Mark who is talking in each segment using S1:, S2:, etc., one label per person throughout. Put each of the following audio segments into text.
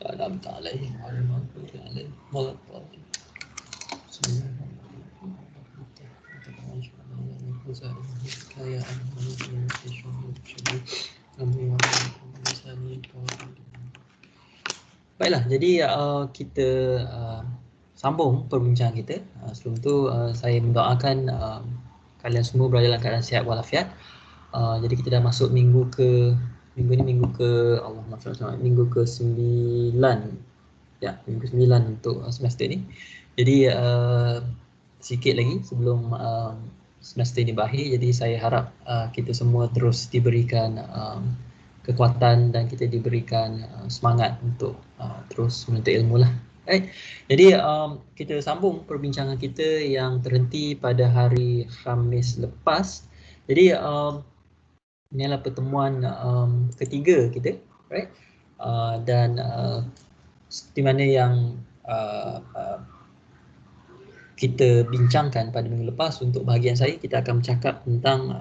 S1: أنعمت عليهم غير المغضوب عليهم ولا الضالين. Baiklah, jadi kita sambung perbincangan kita. Sebelum tu saya mendoakan kalian semua berada dalam keadaan sihat walafiat. Jadi kita dah masuk minggu ke minggu ke-9. Ya, minggu 9 untuk semester ni. Jadi sikit lagi sebelum semester ini berakhir, jadi saya harap kita semua terus diberikan kekuatan dan kita diberikan semangat untuk terus menuntut ilmu lah. Right? Jadi kita sambung perbincangan kita yang terhenti pada hari Khamis lepas. Jadi inilah pertemuan ketiga kita, right? Dan di mana yang kita bincangkan pada minggu lepas, untuk bahagian saya kita akan bercakap tentang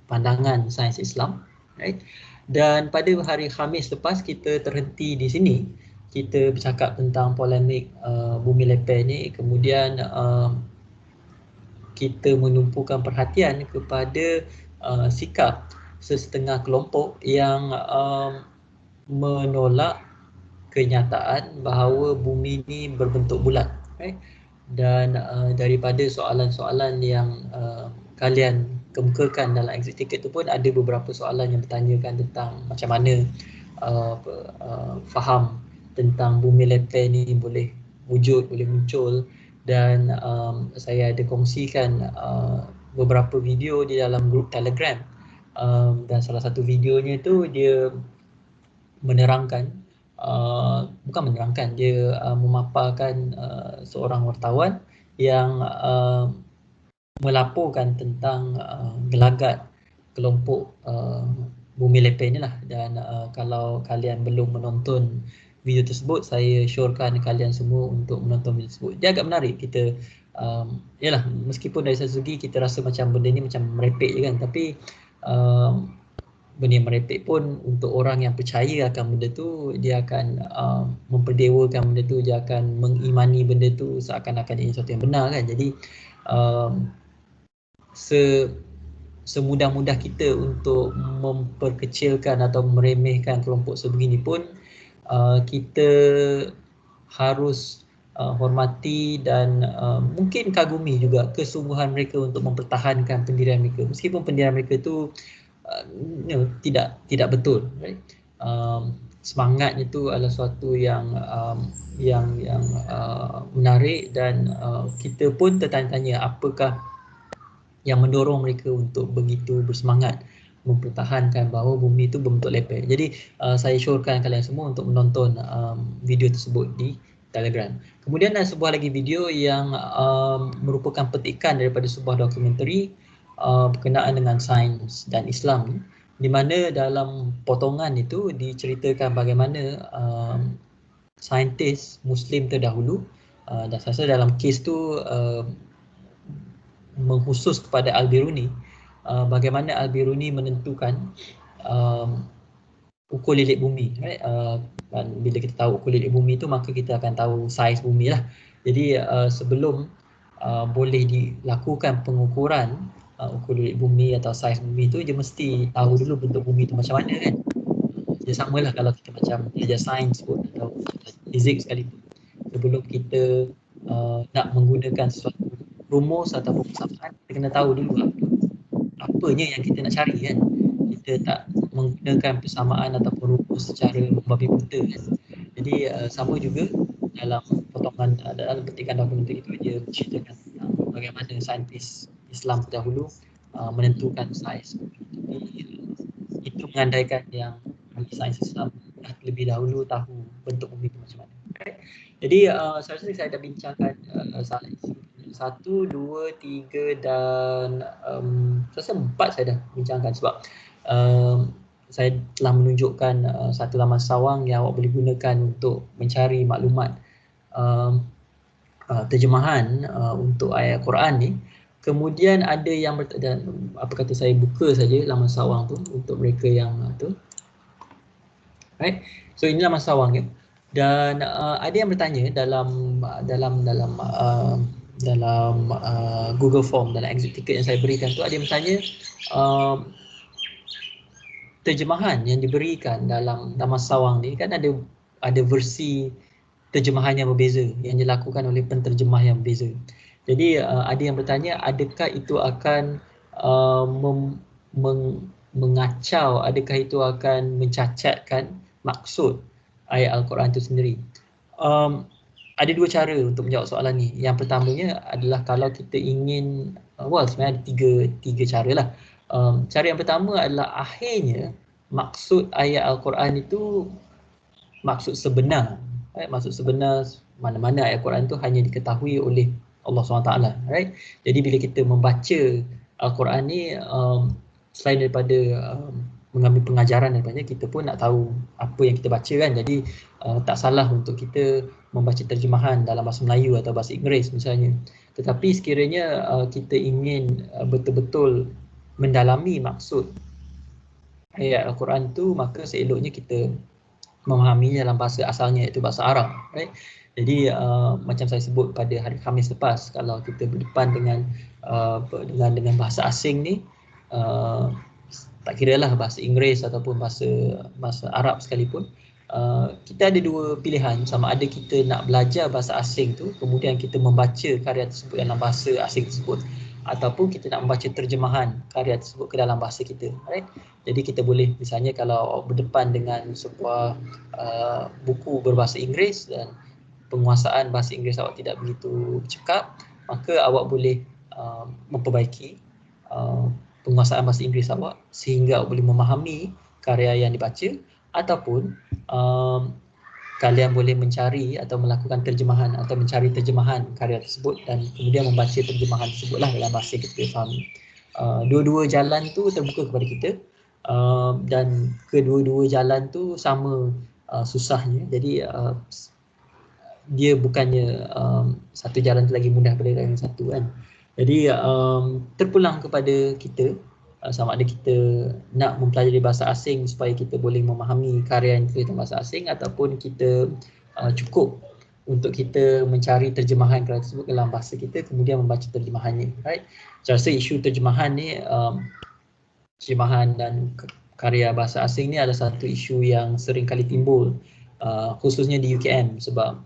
S1: pandangan sains Islam, right? Dan pada hari Khamis lepas kita terhenti di sini, kita bercakap tentang polemik bumi lepar ni. Kemudian kita menumpukan perhatian kepada sikap sesetengah kelompok yang menolak kenyataan bahawa bumi ni berbentuk bulat, right? Dan daripada soalan-soalan yang kalian kemukakan dalam exit ticket tu pun ada beberapa soalan yang bertanyakan tentang macam mana faham tentang bumi lepar ni boleh wujud, boleh muncul. Dan saya ada kongsikan beberapa video di dalam grup Telegram, dan salah satu videonya tu dia menerangkan, bukan menerangkan, dia memaparkan seorang wartawan yang melaporkan tentang gelagat kelompok bumi lepar ni lah. Dan kalau kalian belum menonton video tersebut, saya syorkan kalian semua untuk menonton video tersebut. Dia agak menarik. Kita yalah, meskipun dari satu segi kita rasa macam benda ni macam merepek je kan, tapi benda yang merepek pun untuk orang yang percaya akan benda tu, dia akan memperdewakan benda tu, dia akan mengimani benda tu seakan-akan ini sesuatu yang benar kan. Jadi semudah-mudah kita untuk memperkecilkan atau meremehkan kelompok sebegini pun, kita harus hormati dan mungkin kagumi juga kesungguhan mereka untuk mempertahankan pendirian mereka, meskipun pendirian mereka tu tidak betul, right? Semangatnya tu adalah suatu yang menarik, dan kita pun tertanya-tanya apakah yang mendorong mereka untuk begitu bersemangat mempertahankan bahawa bumi itu berbentuk lepar. Jadi saya syorkan kalian semua untuk menonton video tersebut di Telegram. Kemudian ada sebuah lagi video yang merupakan petikan daripada sebuah dokumentari berkenaan dengan sains dan Islam, di mana dalam potongan itu diceritakan bagaimana saintis Muslim terdahulu, dan saya rasa dalam kes tu mengkhusus kepada Al-Biruni, bagaimana Al-Biruni menentukan ukur lilit bumi, right? Dan bila kita tahu ukur lilit bumi itu, maka kita akan tahu saiz bumi lah. Jadi sebelum boleh dilakukan pengukuran ukur lilit bumi atau saiz bumi itu, dia mesti tahu dulu bentuk bumi itu macam mana kan. Dia samalah kalau kita macam belajar sains pun atau fizik sekalipun, sebelum kita nak menggunakan sesuatu rumus atau falsafah, kita kena tahu dulu apanya yang kita nak cari kan. Kita tak menggunakan persamaan ataupun rumus secara membabi buta kan. Jadi sama juga dalam potongan, dalam petikan dokumentari itu, dia ceritakan tentang bagaimana saintis Islam terdahulu menentukan saiz. Jadi itu mengandaikan yang sains Islam dah lebih dahulu tahu bentuk bumi itu macam mana. Okay. Jadi saya rasa saya dah bincangkan 1, 2, 3 dan saya rasa 4 saya dah bincangkan, sebab saya telah menunjukkan satu laman sawang yang awak boleh gunakan untuk mencari maklumat terjemahan untuk ayat Quran ni. Kemudian ada yang apa kata, saya buka saja laman sawang tu untuk mereka yang tu. Right. So ini laman sawang ya. Dan ada yang bertanya dalam Google Form, dalam exit ticket yang saya berikan tu, ada yang bertanya terjemahan yang diberikan dalam Nama Sawang ni kan ada versi terjemahan yang berbeza yang dilakukan oleh penterjemah yang berbeza. Jadi ada yang bertanya adakah itu akan mengacau, adakah itu akan mencacatkan maksud ayat Al-Quran itu sendiri. Ada dua cara untuk menjawab soalan ni. Yang pertamanya adalah kalau kita ingin, sebenarnya ada tiga cara lah. Cara yang pertama adalah akhirnya maksud ayat Al-Quran itu maksud sebenar. Maksud sebenar mana-mana ayat Al-Quran itu hanya diketahui oleh Allah SWT. Right? Jadi bila kita membaca Al-Quran ni, selain daripada mengambil pengajaran daripadanya, kita pun nak tahu apa yang kita baca kan. Jadi tak salah untuk kita membaca terjemahan dalam bahasa Melayu atau bahasa Inggeris misalnya. Tetapi sekiranya kita ingin betul-betul mendalami maksud ayat Al-Quran tu, maka seeloknya kita memahami dalam bahasa asalnya, iaitu bahasa Arab. Right? Jadi macam saya sebut pada hari Khamis lepas, kalau kita berdepan dengan bahasa asing ni, tak kira lah bahasa Inggeris ataupun bahasa Arab sekalipun, kita ada dua pilihan. Sama ada kita nak belajar bahasa asing tu, kemudian kita membaca karya tersebut dalam bahasa asing tersebut, ataupun kita nak membaca terjemahan karya tersebut ke dalam bahasa kita. Right? Jadi kita boleh, misalnya kalau berdepan dengan sebuah buku berbahasa Inggeris dan penguasaan bahasa Inggeris awak tidak begitu cekap, maka awak boleh memperbaiki penguasaan bahasa Inggeris awak sehingga awak boleh memahami karya yang dibaca, ataupun kalian boleh mencari atau melakukan terjemahan atau mencari terjemahan karya tersebut dan kemudian membaca terjemahan tersebutlah dalam bahasa yang kita fahami. Dua-dua jalan tu terbuka kepada kita, dan kedua-dua jalan tu sama susahnya. Jadi dia bukannya satu jalan tu lagi mudah daripada yang satu kan. Jadi terpulang kepada kita, sama ada kita nak mempelajari bahasa asing supaya kita boleh memahami karya yang ditulis dalam bahasa asing, ataupun kita cukup untuk kita mencari terjemahan karya tersebut dalam bahasa kita kemudian membaca terjemahannya. Right? Saya rasa isu terjemahan ni, terjemahan dan karya bahasa asing ni adalah satu isu yang sering kali timbul, khususnya di UKM, sebab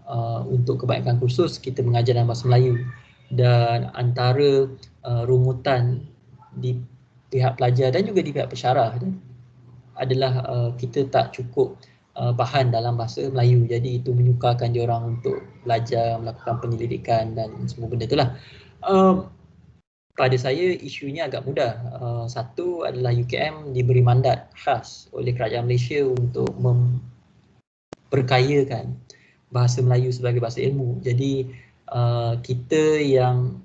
S1: untuk kebanyakan kursus kita mengajar dalam bahasa Melayu, dan antara rungutan di pihak pelajar dan juga di pihak pensyarah adalah kita tak cukup bahan dalam bahasa Melayu. Jadi itu menyukarkan dia orang untuk belajar, melakukan penyelidikan dan semua benda itulah. Pada saya isunya agak mudah. Satu adalah UKM diberi mandat khas oleh kerajaan Malaysia untuk memperkayakan bahasa Melayu sebagai bahasa ilmu. Jadi kita yang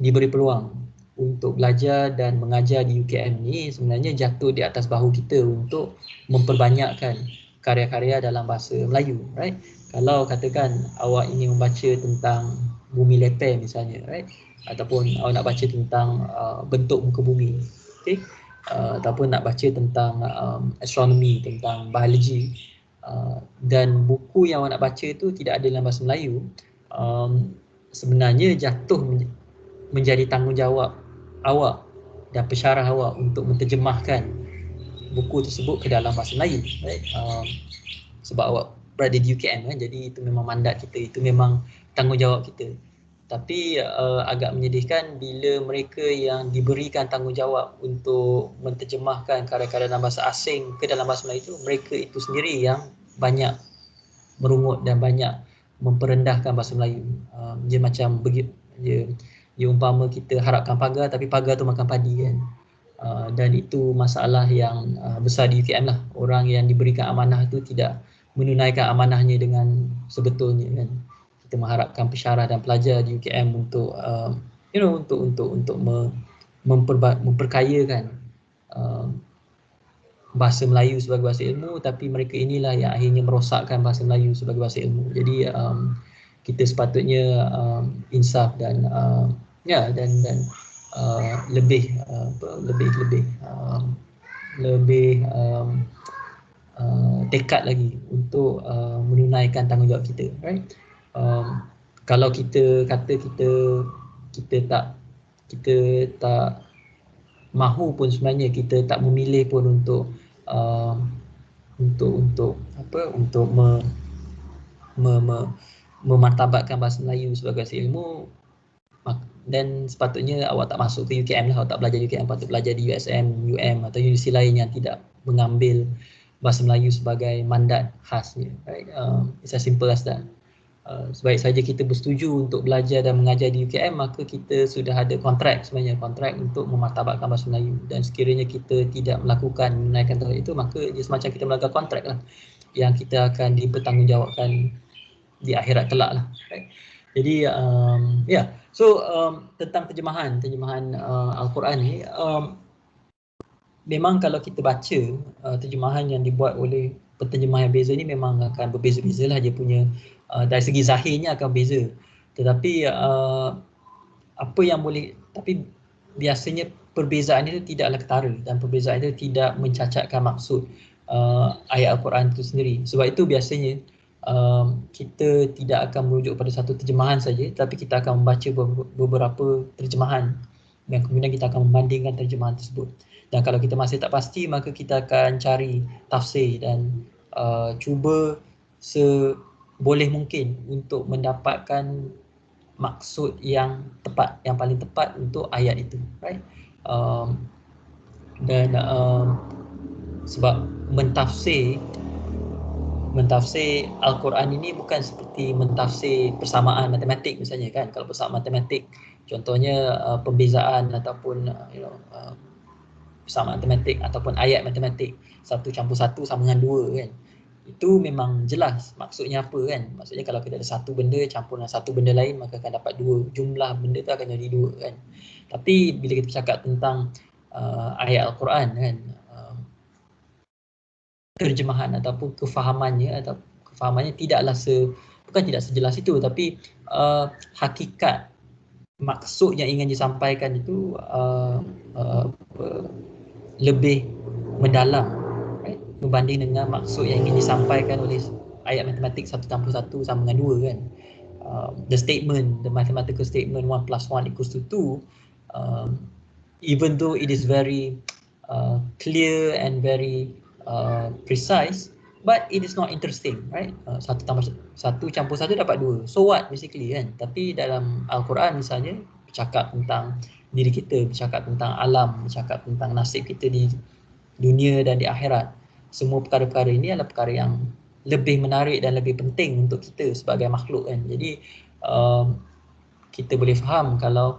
S1: diberi peluang untuk belajar dan mengajar di UKM ni sebenarnya jatuh di atas bahu kita untuk memperbanyakkan karya-karya dalam bahasa Melayu. Right? Kalau katakan awak ingin membaca tentang bumi leper misalnya, right? Ataupun awak nak baca tentang bentuk muka bumi, okay? Ataupun nak baca tentang astronomi, tentang biologi, dan buku yang awak nak baca tu tidak ada dalam bahasa Melayu, sebenarnya jatuh menjadi tanggungjawab awak dan pensyarah awak untuk menterjemahkan buku tersebut ke dalam bahasa Melayu. Right? Sebab awak berada di UKM kan, jadi itu memang mandat kita, itu memang tanggungjawab kita. Tapi agak menyedihkan bila mereka yang diberikan tanggungjawab untuk menterjemahkan karya-karya dalam bahasa asing ke dalam bahasa Melayu itu, mereka itu sendiri yang banyak merungut dan banyak memperendahkan bahasa Melayu. Dia macam begitu, dia umpama kita harapkan pagar tapi pagar tu makan padi kan. Dan itu masalah yang besar di UKM lah. Orang yang diberikan amanah tu tidak menunaikan amanahnya dengan sebetulnya kan. Kita mengharapkan pensyarah dan pelajar di UKM untuk untuk memperkayakan bahasa Melayu sebagai bahasa ilmu, tapi mereka inilah yang akhirnya merosakkan bahasa Melayu sebagai bahasa ilmu. Jadi kita sepatutnya insaf dan lebih tekad lagi untuk menunaikan tanggungjawab kita, right? Kalau kita kata kita tak mahu pun, sebenarnya kita tak memilih pun untuk untuk memartabatkan bahasa Melayu sebagai ilmu, dan sepatutnya awak tak masuk ke UKM lah. Awak tak belajar UKM, patut belajar di USM, UM atau universiti lain yang tidak mengambil bahasa Melayu sebagai mandat khasnya, right? It's as simple as that. Sebaik saja kita bersetuju untuk belajar dan mengajar di UKM, maka kita sudah ada kontrak, sebenarnya kontrak untuk memartabatkan bahasa Melayu, dan sekiranya kita tidak melakukan menaikkan kontrak itu, maka dia semacam kita melanggar kontrak lah, yang kita akan dipertanggungjawabkan di akhirat kelak lah, right? Jadi so tentang terjemahan Al-Quran ni, memang kalau kita baca terjemahan yang dibuat oleh penterjemah yang beza ni memang akan berbeza-beza lah, dia punya dari segi zahirnya akan beza, tetapi tapi biasanya perbezaan itu tidaklah ketara, dan perbezaan itu tidak mencacatkan maksud ayat Al-Quran itu sendiri. Sebab itu biasanya kita tidak akan merujuk pada satu terjemahan saja, tapi kita akan membaca beberapa terjemahan dan kemudian kita akan membandingkan terjemahan tersebut. Dan kalau kita masih tak pasti, maka kita akan cari tafsir dan cuba seboleh mungkin untuk mendapatkan maksud yang tepat, yang paling tepat untuk ayat itu, right? Dan sebab mentafsir Al-Quran ini bukan seperti mentafsir persamaan matematik misalnya, kan. Kalau persamaan matematik, contohnya pembezaan ataupun persamaan matematik ataupun ayat matematik 1 + 1 sama dengan 2, kan. Itu memang jelas maksudnya apa, kan. Maksudnya kalau kita ada satu benda campur dengan satu benda lain, maka akan dapat 2, jumlah benda tu akan jadi 2, kan. Tapi bila kita bercakap tentang ayat Al-Quran, kan, terjemahan ataupun kefahamannya tidaklah bukan tidak sejelas itu, tapi hakikat maksud yang ingin disampaikan itu lebih mendalam, right? Berbanding dengan maksud yang ingin disampaikan oleh ayat matematik 1 + 1 sama dengan 2, kan. The mathematical statement 1 + 1 = 2, even though it is very clear and very precise, but it is not interesting, right? 1 + 1 dapat 2. So what, basically, kan. Tapi dalam Al-Quran misalnya, bercakap tentang diri kita, bercakap tentang alam, bercakap tentang nasib kita di dunia dan di akhirat. Semua perkara-perkara ini adalah perkara yang lebih menarik dan lebih penting untuk kita sebagai makhluk, kan. Jadi kita boleh faham kalau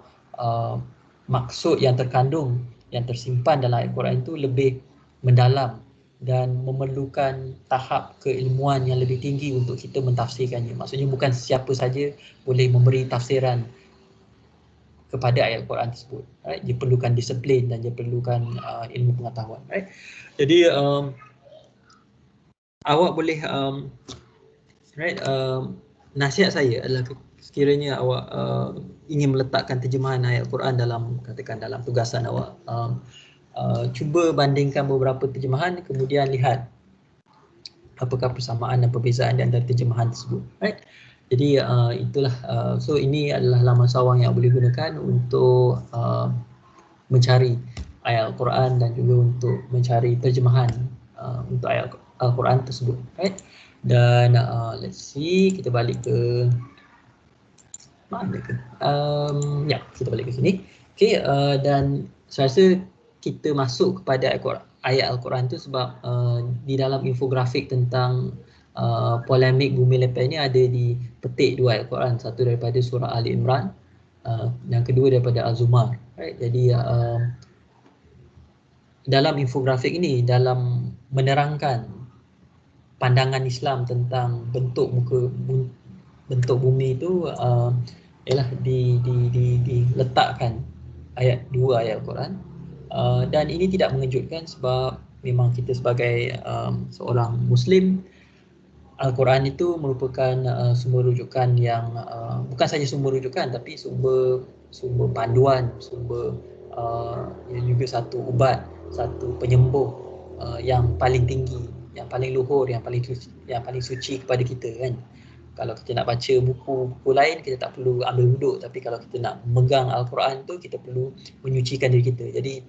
S1: maksud yang terkandung, yang tersimpan dalam Al-Quran itu lebih mendalam dan memerlukan tahap keilmuan yang lebih tinggi untuk kita mentafsirkannya. Maksudnya bukan siapa saja boleh memberi tafsiran kepada ayat Al-Quran tersebut, right? Dia perlukan disiplin dan dia perlukan ilmu pengetahuan, right? Jadi awak boleh nasihat saya adalah sekiranya awak ingin meletakkan terjemahan ayat Al-Quran dalam tugasan awak, cuba bandingkan beberapa terjemahan, kemudian lihat apakah persamaan dan perbezaan di antara terjemahan tersebut, right? Jadi itulah, so ini adalah laman sawang yang boleh gunakan untuk mencari ayat Al-Quran dan juga untuk mencari terjemahan untuk ayat Al-Quran tersebut, right? Dan let's see, kita balik ke mana ke? Kita balik ke sini. Okay, dan saya rasa kita masuk kepada ayat Al-Quran tu sebab di dalam infografik tentang polemik bumi lepas ni ada dipetik 2 ayat Al-Quran, satu daripada surah Ali Imran, yang kedua daripada Al-Zumar, right? Jadi dalam infografik ini, dalam menerangkan pandangan Islam tentang bentuk bumi itu, ialah diletakkan 2 ayat Al-Quran, dan ini tidak mengejutkan sebab memang kita sebagai seorang Muslim, Al-Quran itu merupakan sumber rujukan yang bukan saja sumber rujukan, tapi sumber panduan, juga satu ubat, satu penyembuh yang paling tinggi yang paling luhur, yang paling suci kepada kita kan. Kalau kita nak baca buku lain, kita tak perlu ambil wuduk, tapi kalau kita nak memegang Al-Quran tu, kita perlu menyucikan diri kita. Jadi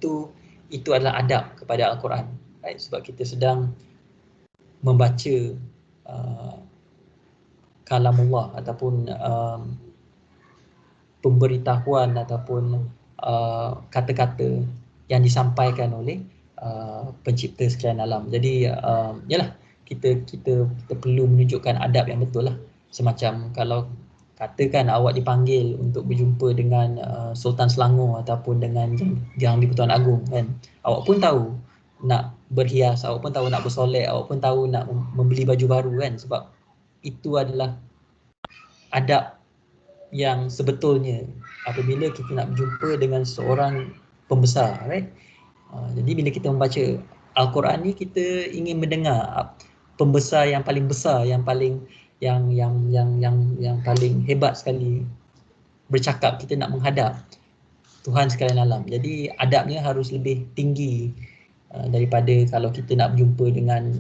S1: itu adalah adab kepada Al-Quran, right? Sebab kita sedang membaca kalamullah ataupun pemberitahuan ataupun kata-kata yang disampaikan oleh pencipta sekalian alam. Jadi yalah, kita perlu menunjukkan adab yang betul lah. Semacam kalau katakan awak dipanggil untuk berjumpa dengan Sultan Selangor ataupun dengan Yang di-Pertuan Agong kan, awak pun tahu nak berhias, awak pun tahu nak bersolek, awak pun tahu nak membeli baju baru kan, sebab itu adalah adab yang sebetulnya apabila kita nak berjumpa dengan seorang pembesar, right? Jadi bila kita membaca Al-Quran ni, kita ingin mendengar pembesar yang paling besar, yang paling paling hebat sekali bercakap. Kita nak menghadap Tuhan sekalian alam. Jadi adabnya harus lebih tinggi daripada kalau kita nak berjumpa dengan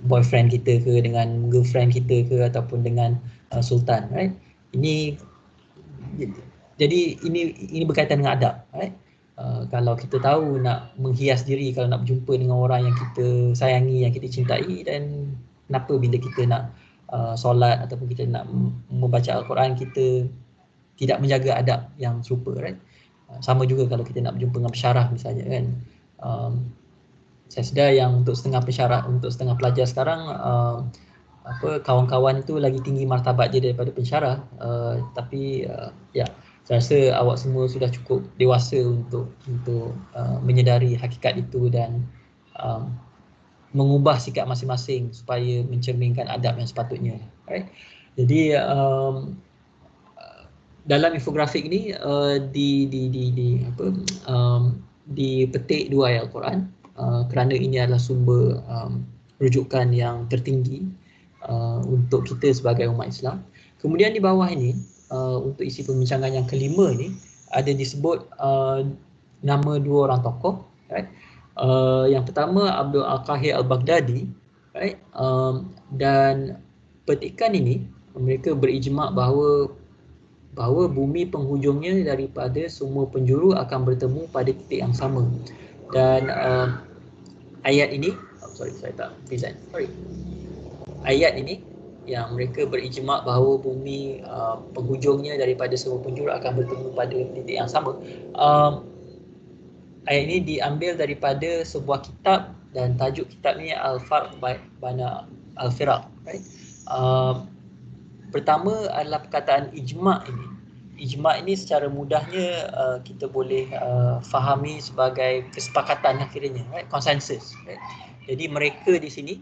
S1: boyfriend kita ke, dengan girlfriend kita ke, ataupun dengan sultan, right? Jadi ini berkaitan dengan adab, right? Kalau kita tahu nak menghias diri kalau nak berjumpa dengan orang yang kita sayangi, yang kita cintai, dan kenapa bila kita nak solat ataupun kita nak membaca Al-Quran, kita tidak menjaga adab yang serupa, right? Sama juga kalau kita nak berjumpa dengan pensyarah misalnya kan. Saya sedar yang untuk setengah pelajar sekarang, kawan-kawan itu lagi tinggi martabat dia daripada pensyarah. Tapi ya, saya rasa awak semua sudah cukup dewasa untuk menyedari hakikat itu dan mengubah sikap masing-masing supaya mencerminkan adab yang sepatutnya, right? Jadi dalam infografik ni dipetik dua ayat Al-Quran kerana ini adalah sumber rujukan yang tertinggi untuk kita sebagai umat Islam. Kemudian di bawah ini untuk isi pembincangan yang kelima ini ada disebut nama dua orang tokoh, right? Yang pertama Abdul Al-Qahir Al-Baghdadi, right? Dan petikan ini mereka berijma' bahawa bumi penghujungnya daripada semua penjuru akan bertemu pada titik yang sama. Dan ayat ini, ayat ini yang mereka berijma' bahawa bumi penghujungnya daripada semua penjuru akan bertemu pada titik yang sama. Ayat ini diambil daripada sebuah kitab dan tajuk kitab ni Al-Farq Baina Al-Firaq, right? Pertama adalah perkataan ijma' ini. Ijma' ini secara mudahnya kita boleh fahami sebagai kesepakatan akhirnya, right? Konsensus, right? Jadi mereka di sini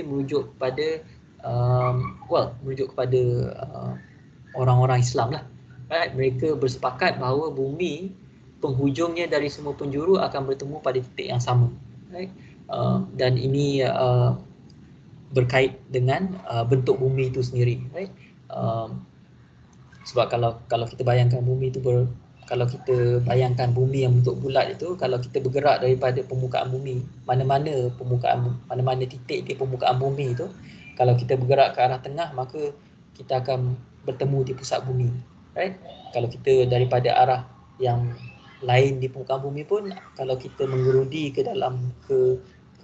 S1: merujuk kepada orang-orang Islam lah, right? Mereka bersepakat bahawa bumi penghujungnya dari semua penjuru akan bertemu pada titik yang sama, right? Dan ini berkait dengan bentuk bumi itu sendiri, right? Sebab kalau kita bayangkan bumi itu kalau kita bayangkan bumi yang bentuk bulat itu, kalau kita bergerak daripada permukaan bumi, mana-mana titik di permukaan bumi itu, kalau kita bergerak ke arah tengah, maka kita akan bertemu di pusat bumi, right? Kalau kita daripada arah yang lain di permukaan bumi pun, kalau kita menggerudi ke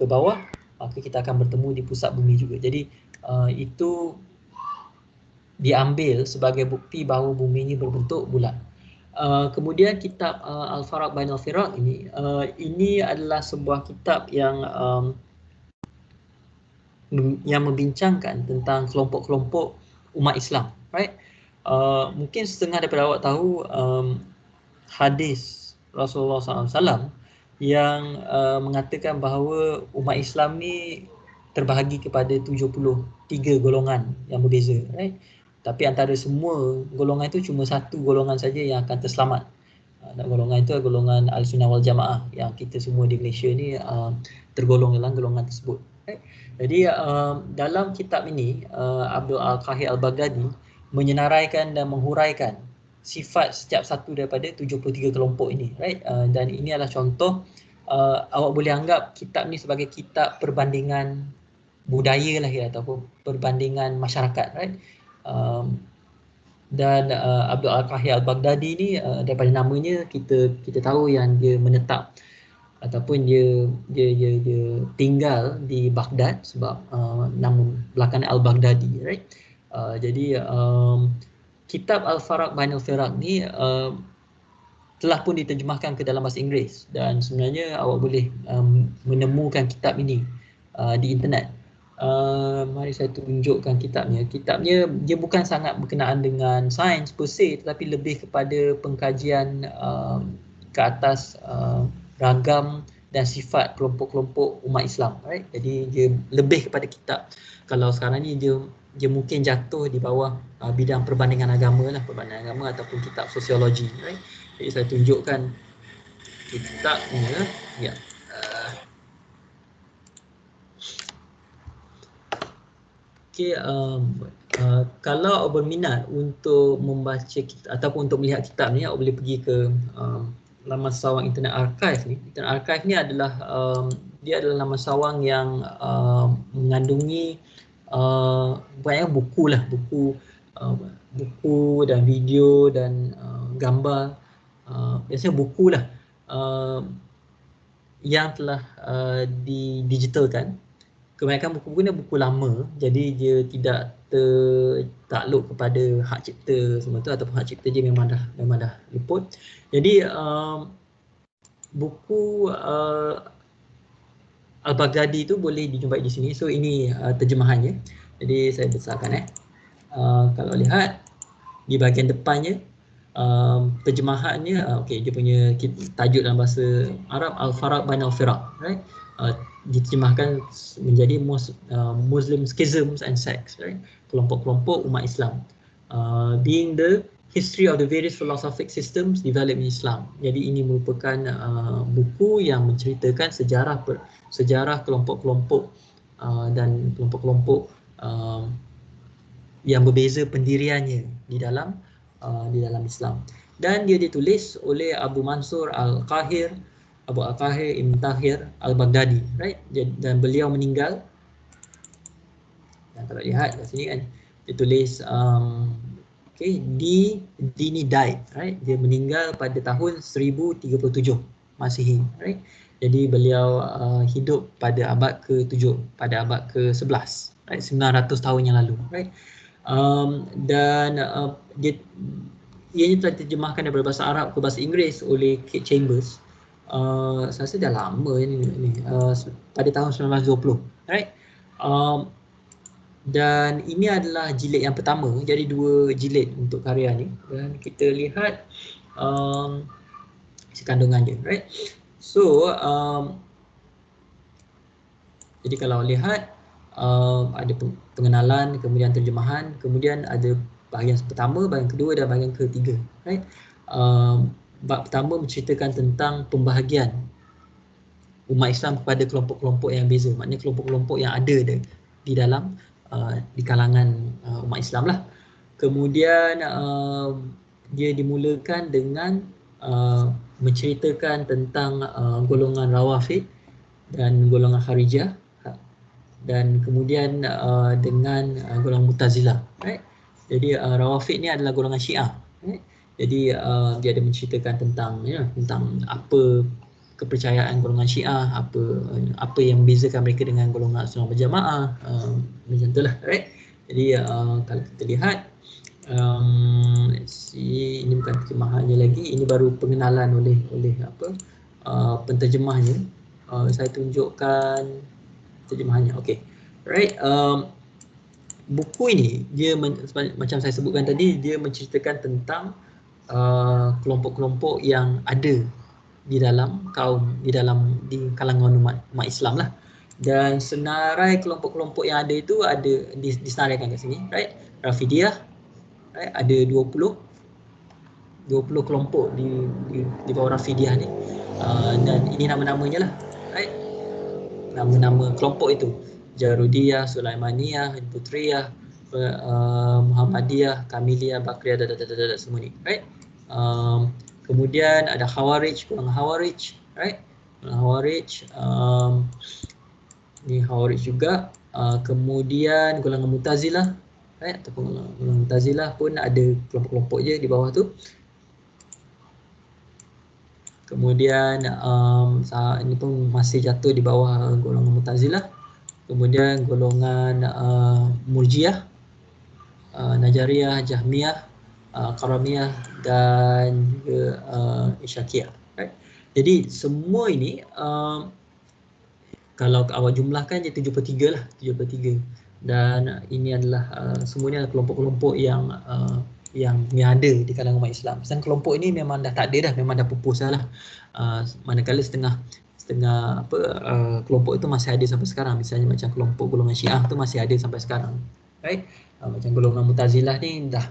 S1: bawah, maka kita akan bertemu di pusat bumi juga. Jadi itu diambil sebagai bukti bahawa bumi ini berbentuk bulat. Kemudian kitab Al-Farq Bain Al-Firaq ini adalah sebuah kitab yang membincangkan tentang kelompok-kelompok umat Islam, right? Mungkin setengah daripada awak tahu hadis Rasulullah SAW yang mengatakan bahawa umat Islam ni terbahagi kepada 73 golongan yang berbeza, right? Tapi antara semua golongan itu cuma satu golongan saja yang akan terselamat. Dan golongan itu adalah golongan Al-Sunnah wal Jamaah, yang kita semua di Malaysia ni tergolong dalam golongan tersebut, right? Jadi dalam kitab ini Abdul Al-Qahir Al-Baghdadi menyenaraikan dan menghuraikan sifat setiap satu daripada 73 kelompok ini, right? Dan ini adalah contoh awak boleh anggap kitab ni sebagai kitab perbandingan budaya lah ya, ataupun perbandingan masyarakat, right? Dan Abdul Al-Kahir Al-Baghdadi ni daripada namanya kita tahu yang dia menetap ataupun dia tinggal di Baghdad sebab nama belakangnya Al-Baghdadi, right? Jadi kitab Al-Faraq Bain Al-Firaq ni telah pun diterjemahkan ke dalam bahasa Inggeris, dan sebenarnya awak boleh menemukan kitab ini di internet. Mari saya tunjukkan kitabnya. Kitabnya dia bukan sangat berkenaan dengan sains per se, tetapi lebih kepada pengkajian ke atas ragam dan sifat kelompok-kelompok umat Islam, right? Jadi dia lebih kepada kitab, kalau sekarang ni dia mungkin jatuh di bawah bidang perbandingan agama lah, perbandingan agama ataupun kitab sosiologi, right? Jadi saya tunjukkan kitabnya, ya. Okay, kalau berminat untuk membaca ataupun untuk melihat kitab ni, awak boleh pergi ke laman sawang Internet Archive ni. Internet Archive ni adalah dia adalah laman sawang yang mengandungi banyak buku lah, buku dan video dan gambar, biasanya buku lah yang telah didigitalkan. Kebanyakan buku-buku ni buku lama, jadi dia tidak tertakluk kepada hak cipta semua tu, ataupun hak cipta dia memang dah luput. Jadi buku Al-Baghdadi tu boleh dijumpai di sini. So ini terjemahannya. Jadi saya besarkan kalau lihat di bahagian depannya terjemahannya, okey, dia punya tajuk dalam bahasa Arab Al-Faraq Bain Al-Firaq, right? Diterjemahkan menjadi Muslim Schisms and Sects, right? Kelompok-kelompok umat Islam, being the history of the various philosophic systems developed in Islam. Jadi ini merupakan buku yang menceritakan sejarah kelompok-kelompok dan kelompok-kelompok yang berbeza pendiriannya di dalam Islam. Dan dia ditulis oleh Abu Mansur Al-Kahir, Abu Al-Kahir Ibn Tahir Al-Baghdadi, right? Dan beliau meninggal, dan kalau lihat kat sini kan ditulis Dini died, right? Dia meninggal pada tahun 1037 Masihi, right? Jadi beliau hidup pada abad ke-7, pada abad ke-11, right? 900 tahun yang lalu, right? Dan ianya telah diterjemahkan daripada bahasa Arab ke bahasa Inggeris oleh Kate Chambers. Saya rasa dah lama ini, pada tahun 1920, right? Dan ini adalah jilid yang pertama, jadi 2 jilid untuk karya ni, dan kita lihat kandungan dia, right? So jadi kalau lihat ada pengenalan, kemudian terjemahan, kemudian ada bahagian pertama, bahagian kedua dan bahagian ketiga, right? Bab pertama menceritakan tentang pembahagian umat Islam kepada kelompok-kelompok yang beza, maknanya kelompok-kelompok yang ada di dalam di kalangan umat Islam lah. Kemudian dia dimulakan dengan menceritakan tentang golongan Rawafid dan golongan Kharijah, dan kemudian dengan golongan Mu'tazilah, right? Jadi Rawafid ni adalah golongan Syiah, right? Jadi dia ada menceritakan tentang tentang apa kepercayaan golongan Syiah, apa yang membezakan mereka dengan golongan Sunnah Berjamaah, macam itulah, right? Jadi kalau kita lihat, let's see, ini bukan terjemahannya lagi, ini baru pengenalan oleh penterjemahnya. Saya tunjukkan terjemahannya. Okey, right? Buku ini dia macam saya sebutkan tadi, dia menceritakan tentang kelompok-kelompok yang ada di dalam di kalangan umat Islam lah. Dan senarai kelompok-kelompok yang ada itu ada disenaraikan kat sini, right? Rafidiyah, right? Ada 20 kelompok di bawah Rafidiyah ni, dan ini nama-namanya lah, right? Nama-nama kelompok itu: Jarudiyah, Sulaimaniyah, Putriyah, Muhammadiyah, Kamiliyah, Bakriyah, semua ni, right? Kemudian ada Khawarij, golongan Khawarij, right? Khawarij, ni Khawarij juga. Kemudian golongan Mu'tazilah, ataupun golongan Mu'tazilah pun ada kelompok-kelompok je di bawah tu. Kemudian ini pun masih jatuh di bawah golongan Mu'tazilah. Kemudian golongan Murjiah, Najariyah, Jahmiyah, Karamiyah dan juga Isyakiyah. Right? Jadi semua ini kalau awak jumlahkan dia 73 lah, 73. Dan ini adalah semuanya kelompok-kelompok yang ada di kalangan umat Islam. Dan kelompok ini memang dah tak ada dah, memang dah pupus dah lah. Manakala setengah kelompok itu masih ada sampai sekarang. Misalnya macam kelompok golongan Syiah tu masih ada sampai sekarang. Right? Macam golongan Mu'tazilah ni dah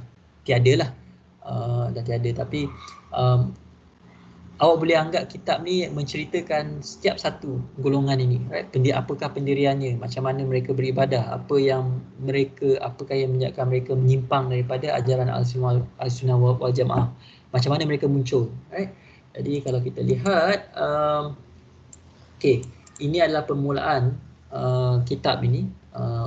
S1: tiada lah. Dah tiada, tapi awak boleh anggap kitab ni menceritakan setiap satu golongan ini, right? Apakah pendiriannya, macam mana mereka beribadah, apakah yang menyebabkan mereka menyimpang daripada ajaran Al-Sunnah wal Jamaah, macam mana mereka muncul, right? Jadi kalau kita lihat, ini adalah permulaan kitab ini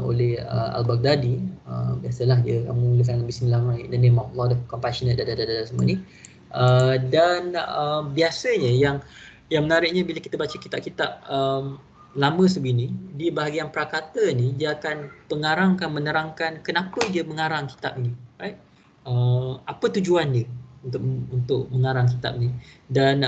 S1: oleh Al-Baghdadi. Biasalah dia mulakan Bismillahirrahmanirrahim, the name of Allah, the compassionate, semua ni. Dan biasanya yang menariknya bila kita baca kitab-kitab lama sebegini, di bahagian prakata ni dia akan pengarang akan menerangkan kenapa dia mengarang kitab ni, right? Apa tujuan dia untuk mengarang kitab ni. Dan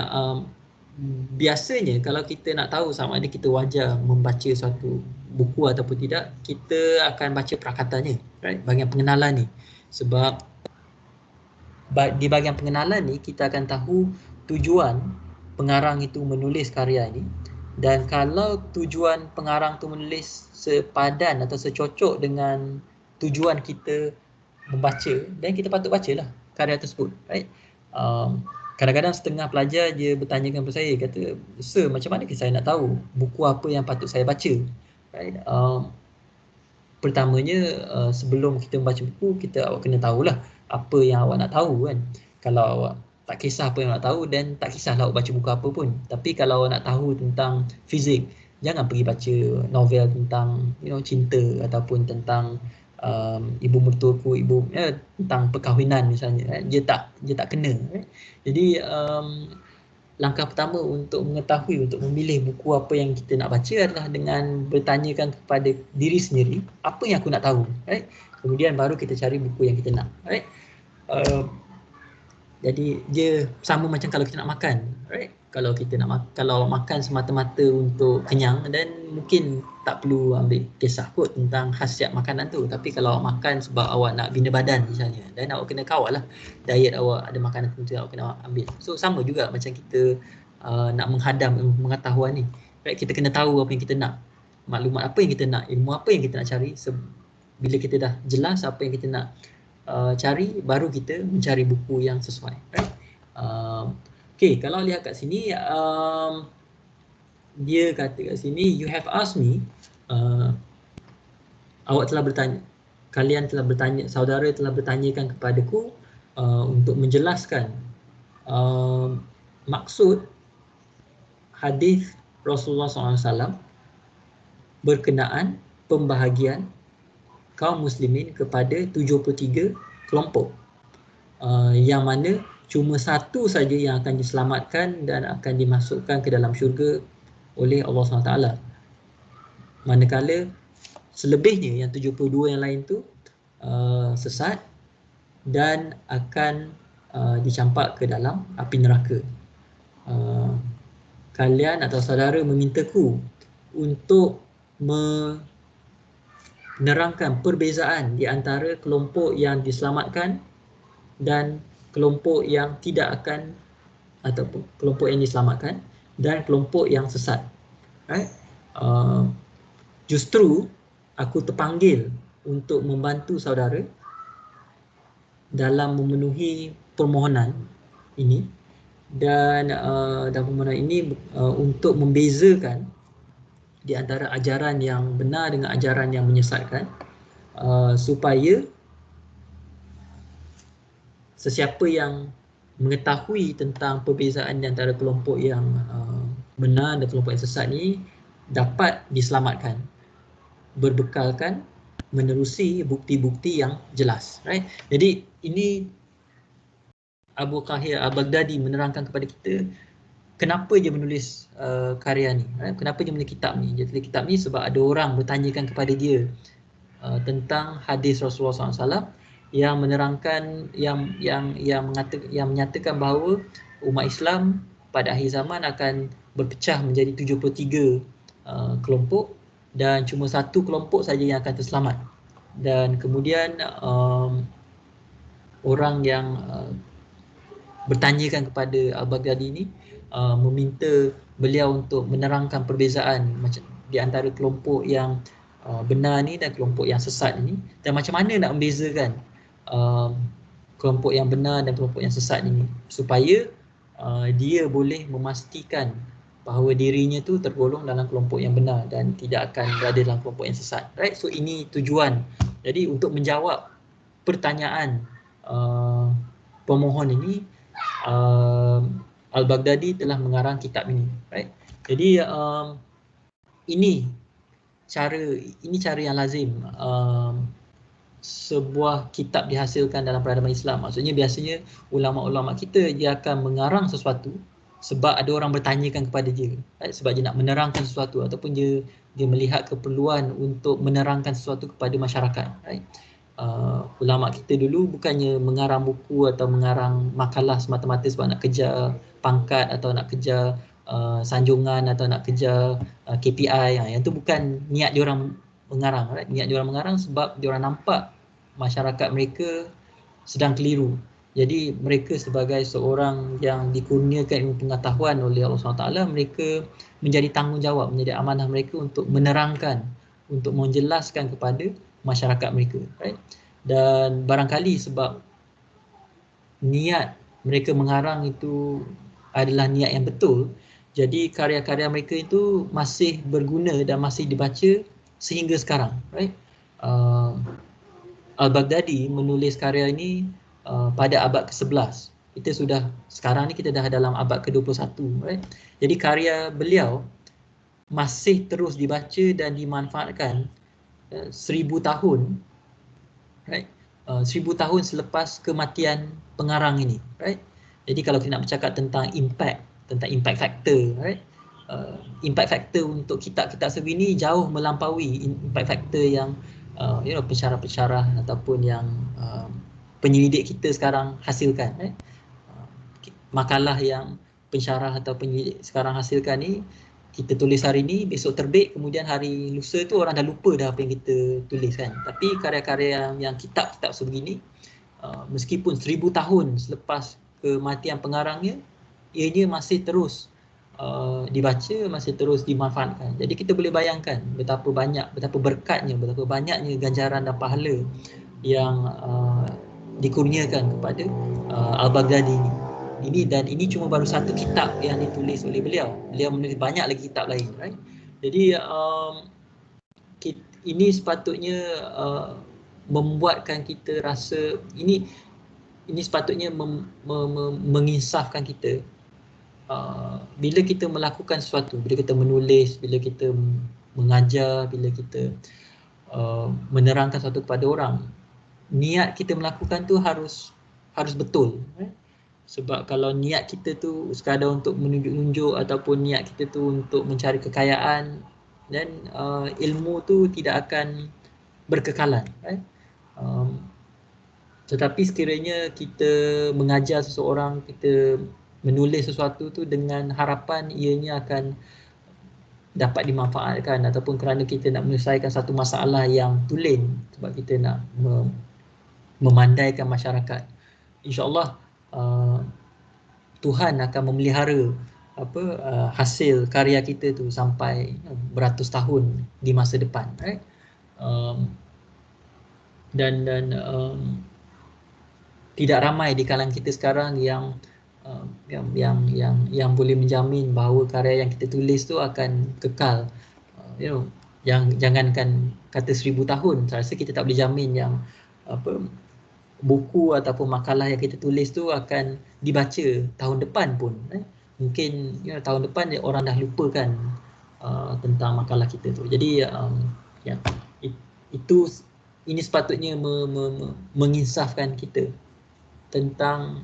S1: biasanya kalau kita nak tahu sama ada kita wajar membaca suatu buku ataupun tidak, kita akan baca prakatanya, right? Bahagian pengenalan ni. Sebab di bahagian pengenalan ni kita akan tahu tujuan pengarang itu menulis karya ini. Dan kalau tujuan pengarang tu menulis sepadan atau secocok dengan tujuan kita membaca, dan kita patut bacalah karya tersebut, right? Kadang-kadang setengah pelajar dia bertanyakan kepada saya, kata, "Sir, macam mana saya nak tahu buku apa yang patut saya baca?" Right? Pertamanya, sebelum kita membaca buku, awak kena tahulah apa yang awak nak tahu, kan. Kalau awak tak kisah apa yang awak tahu, dan tak kisahlah awak baca buku apa pun. Tapi kalau awak nak tahu tentang fizik, jangan pergi baca novel tentang cinta ataupun tentang ibu mertuaku, tentang perkahwinan misalnya, dia tak kena, right? Jadi langkah pertama untuk mengetahui, untuk memilih buku apa yang kita nak baca adalah dengan bertanyakan kepada diri sendiri, apa yang aku nak tahu, right? Kemudian baru kita cari buku yang kita nak, right? Jadi dia sama macam kalau kita nak makan, right? Kalau makan semata-mata untuk kenyang, dan mungkin tak perlu ambil kisah kot tentang khasiat makanan tu. Tapi kalau awak makan sebab awak nak bina badan misalnya, dan awak kena kawal lah diet awak, ada makanan tertentu awak kena ambil. So sama juga macam kita nak menghadam ilmu pengetahuan ni, right? Kita kena tahu apa yang kita nak, maklumat apa yang kita nak, ilmu apa yang kita nak cari. Bila kita dah jelas apa yang kita nak cari, baru kita mencari buku yang sesuai, right? Kalau lihat kat sini, dia kata kat sini, you have asked me, awak telah bertanya, kalian telah bertanya, saudara telah bertanyakan kepadaku untuk menjelaskan maksud hadis Rasulullah SAW berkenaan pembahagian kaum muslimin kepada 73 kelompok, yang mana cuma satu saja yang akan diselamatkan dan akan dimasukkan ke dalam syurga oleh Allah SWT. Manakala selebihnya yang 72 yang lain tu sesat dan akan dicampak ke dalam api neraka. Kalian atau saudara memintaku untuk menerangkan perbezaan di antara kelompok yang diselamatkan dan kelompok yang tidak akan, ataupun kelompok yang diselamatkan dan kelompok yang sesat, right? Justru aku terpanggil untuk membantu saudara dalam memenuhi permohonan ini, dan dalam permohonan ini untuk membezakan di antara ajaran yang benar dengan ajaran yang menyesatkan, supaya sesiapa yang mengetahui tentang perbezaan di antara kelompok yang benar dan kelompok yang sesat ni dapat diselamatkan berbekalkan menerusi bukti-bukti yang jelas, right? Jadi ini Abu Qahir al-Baghdadi menerangkan kepada kita kenapa dia menulis karya ni, right? Kenapa dia menulis kitab ni. Dia tulis kitab ni sebab ada orang bertanyakan kepada dia tentang hadis Rasulullah SAW yang menerangkan yang menyatakan bahawa umat Islam pada akhir zaman akan berpecah menjadi 73 kelompok dan cuma satu kelompok saja yang akan terselamat. Dan kemudian orang yang bertanyakan kepada Al-Baghdadi ni meminta beliau untuk menerangkan perbezaan di antara kelompok yang benar ni dan kelompok yang sesat ini, dan macam mana nak membezakan kelompok yang benar dan kelompok yang sesat ini supaya dia boleh memastikan bahawa dirinya tu tergolong dalam kelompok yang benar dan tidak akan berada dalam kelompok yang sesat, right? So ini tujuan. Jadi untuk menjawab pertanyaan pemohon ini, Al-Baghdadi telah mengarang kitab ini, right? Jadi ini cara yang lazim sebuah kitab dihasilkan dalam peradaban Islam. Maksudnya biasanya ulama-ulama kita dia akan mengarang sesuatu sebab ada orang bertanyakan kepada dia, right? Sebab dia nak menerangkan sesuatu ataupun dia melihat keperluan untuk menerangkan sesuatu kepada masyarakat, right? Ulama kita dulu bukannya mengarang buku atau mengarang makalah semata-mata sebab nak kejar pangkat atau nak kejar sanjungan atau nak kejar KPI. Yang tu bukan niat diorang mengarang, right? Niat diorang mengarang sebab diorang nampak masyarakat mereka sedang keliru. Jadi mereka sebagai seorang yang dikurniakan ilmu pengetahuan oleh Allah SWT, mereka menjadi tanggungjawab, menjadi amanah mereka untuk menerangkan, untuk menjelaskan kepada masyarakat mereka, right? Dan barangkali sebab niat mereka mengarang itu adalah niat yang betul, jadi karya-karya mereka itu masih berguna dan masih dibaca sehingga sekarang, right? Al-Baghdadi menulis karya ini pada abad ke-11. Sekarang ni kita dah dalam abad ke-21, right? Jadi karya beliau masih terus dibaca dan dimanfaatkan 1000 tahun, right? 1000 tahun selepas kematian pengarang ini, right? Jadi kalau kita nak bercakap tentang impact factor, right? Impact factor untuk kitab-kitab sebegini jauh melampaui impact factor yang pensyarah-pensyarah ataupun yang penyelidik kita sekarang hasilkan, right? Makalah yang pensyarah atau penyelidik sekarang hasilkan ni kita tulis hari ni, besok terbit, kemudian hari lusa tu orang dah lupa dah apa yang kita tulis kan. Tapi karya-karya yang kitab-kitab sebegini, meskipun 1000 tahun selepas kematian pengarangnya, ianya masih terus dibaca, masih terus dimanfaatkan. Jadi kita boleh bayangkan betapa banyak, betapa berkatnya, betapa banyaknya ganjaran dan pahala yang dikurniakan kepada Al-Baghdadi ini. Dan ini cuma baru satu kitab yang ditulis oleh beliau. Beliau menulis banyak lagi kitab lain, right? Jadi ini sepatutnya membuatkan kita rasa ini sepatutnya menginsafkan kita. Bila kita melakukan sesuatu, bila kita menulis, bila kita mengajar, bila kita menerangkan sesuatu kepada orang, niat kita melakukan tu harus betul, right? Sebab kalau niat kita tu sekadar untuk menunjuk-nunjuk ataupun niat kita tu untuk mencari kekayaan, dan ilmu tu tidak akan berkekalan, right? Tetapi sekiranya kita mengajar seseorang, kita menulis sesuatu tu dengan harapan ianya akan dapat dimanfaatkan ataupun kerana kita nak menyelesaikan satu masalah yang tulen, sebab kita nak memandaikan masyarakat, insya-Allah Tuhan akan memelihara hasil karya kita tu sampai beratus tahun di masa depan, right? Dan tidak ramai di kalangan kita sekarang yang boleh menjamin bahawa karya yang kita tulis tu akan kekal. Jangankan kata 1000 tahun, saya rasa kita tak boleh jamin yang buku ataupun makalah yang kita tulis tu akan dibaca tahun depan pun, mungkin tahun depan orang dah lupakan tentang makalah kita tu. Jadi ya, itu ini sepatutnya menginsafkan kita tentang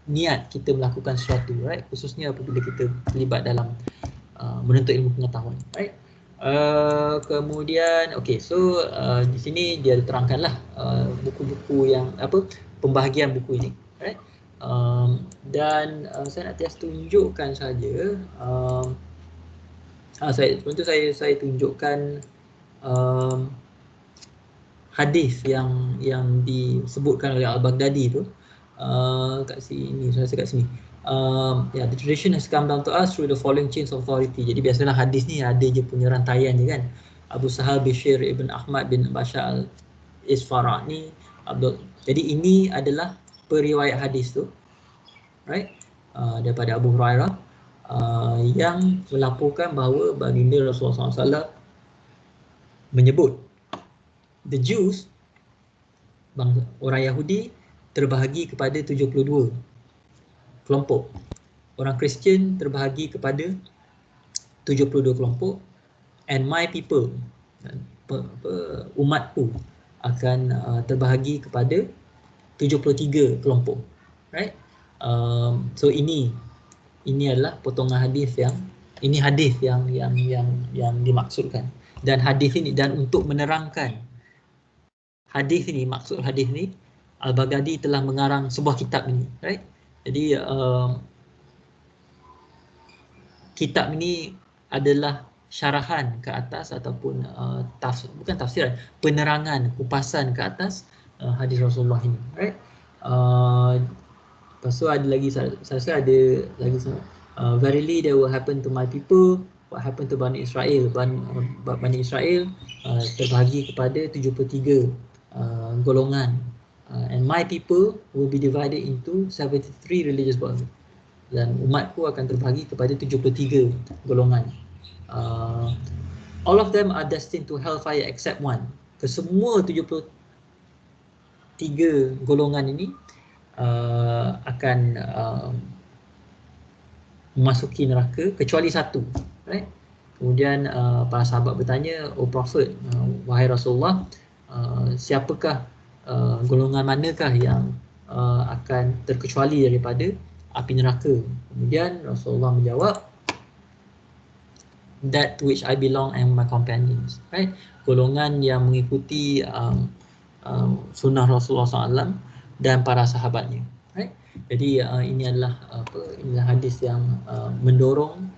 S1: niat kita melakukan sesuatu, right? Khususnya apabila kita terlibat dalam menuntut ilmu pengetahuan, right? Kemudian so di sini dia terangkanlah buku-buku yang pembahagian buku ini, right? Dan saya nak tunjukkan saja, saya tunjukkan hadis yang disebutkan oleh Al-Baghdadi tu kat sini, saya rasa kat sini. The tradition has come down to us through the following chains of authority. Jadi biasalah hadis ni ada je punya rantaian je kan. Abu Sahal Bishir Ibn Ahmad bin Bashar al-Isfarani Abdul. Jadi ini adalah periwayat hadis tu, right? Daripada Abu Hurairah yang melaporkan bahawa baginda Rasulullah SAW menyebut the Jews, orang Yahudi terbahagi kepada 72 kelompok. Orang Kristian terbahagi kepada 72 kelompok, and my people, umatku akan terbahagi kepada 73 kelompok, right? So ini adalah potongan hadis yang dimaksudkan. Dan hadis ini, dan untuk menerangkan hadis ini, maksud hadis ini, Al-Baghdadi telah mengarang sebuah kitab ini, right? Jadi kitab ini adalah syarahan ke atas ataupun bukan tafsiran, penerangan, kupasan ke atas hadis Rasulullah ini, right? Lepas tu ada lagi, saya rasa ada lagi, verily there will happen to my people what happened to Bani Israel. Bani Israel terbahagi kepada 73 golongan, and my people will be divided into 73 religious bodies. Dan umatku akan terbahagi kepada 73 golongan. All of them are destined to hellfire except one. Kesemua 73 golongan ini akan memasuki neraka kecuali satu, right? Kemudian para sahabat bertanya, "Oh Prophet, wahai Rasulullah, siapakah golongan manakah yang akan terkecuali daripada api neraka?" Kemudian Rasulullah menjawab, "That to which I belong and my companions," right? Golongan yang mengikuti sunnah Rasulullah SAW dan para sahabatnya, right? Jadi ini adalah inilah hadis yang mendorong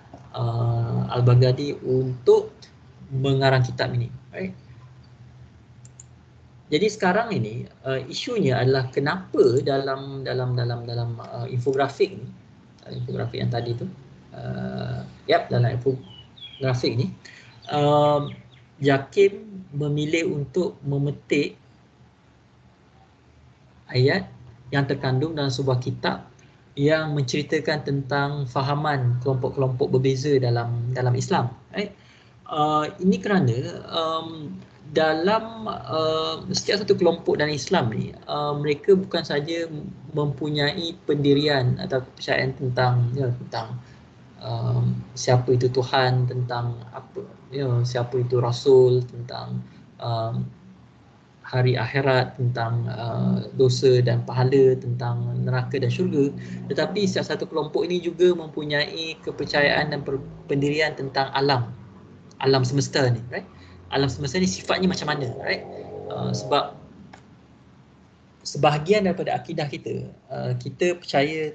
S1: Al-Baghdadi untuk mengarang kitab ini, right? Jadi sekarang ini isunya adalah kenapa dalam infografik ni, infografik yang tadi tu, dalam infografik ni, Jakim memilih untuk memetik ayat yang terkandung dalam sebuah kitab yang menceritakan tentang fahaman kelompok-kelompok berbeza dalam Islam, right? Ini kerana dalam setiap satu kelompok dalam Islam ni, mereka bukan saja mempunyai pendirian atau kepercayaan tentang siapa itu Tuhan, tentang apa, siapa itu Rasul, tentang hari akhirat, tentang dosa dan pahala, tentang neraka dan syurga, tetapi setiap satu kelompok ini juga mempunyai kepercayaan dan pendirian tentang alam semesta ni, right? Alam semesta ni sifatnya macam mana, right? Sebab sebahagian daripada akidah kita, kita percaya,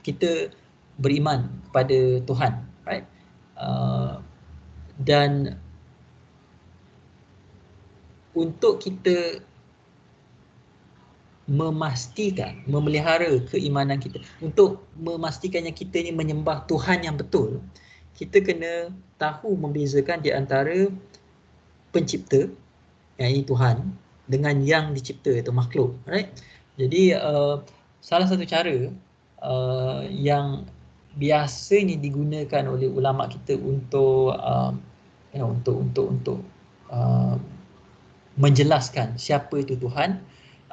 S1: kita beriman kepada Tuhan, right? Dan untuk kita memastikan, memelihara keimanan kita, untuk memastikannya kita ni menyembah Tuhan yang betul, kita kena tahu membezakan di antara pencipta, iaitu Tuhan, dengan yang dicipta, iaitu makhluk, right? Jadi salah satu cara yang biasanya digunakan oleh ulama kita untuk menjelaskan siapa itu Tuhan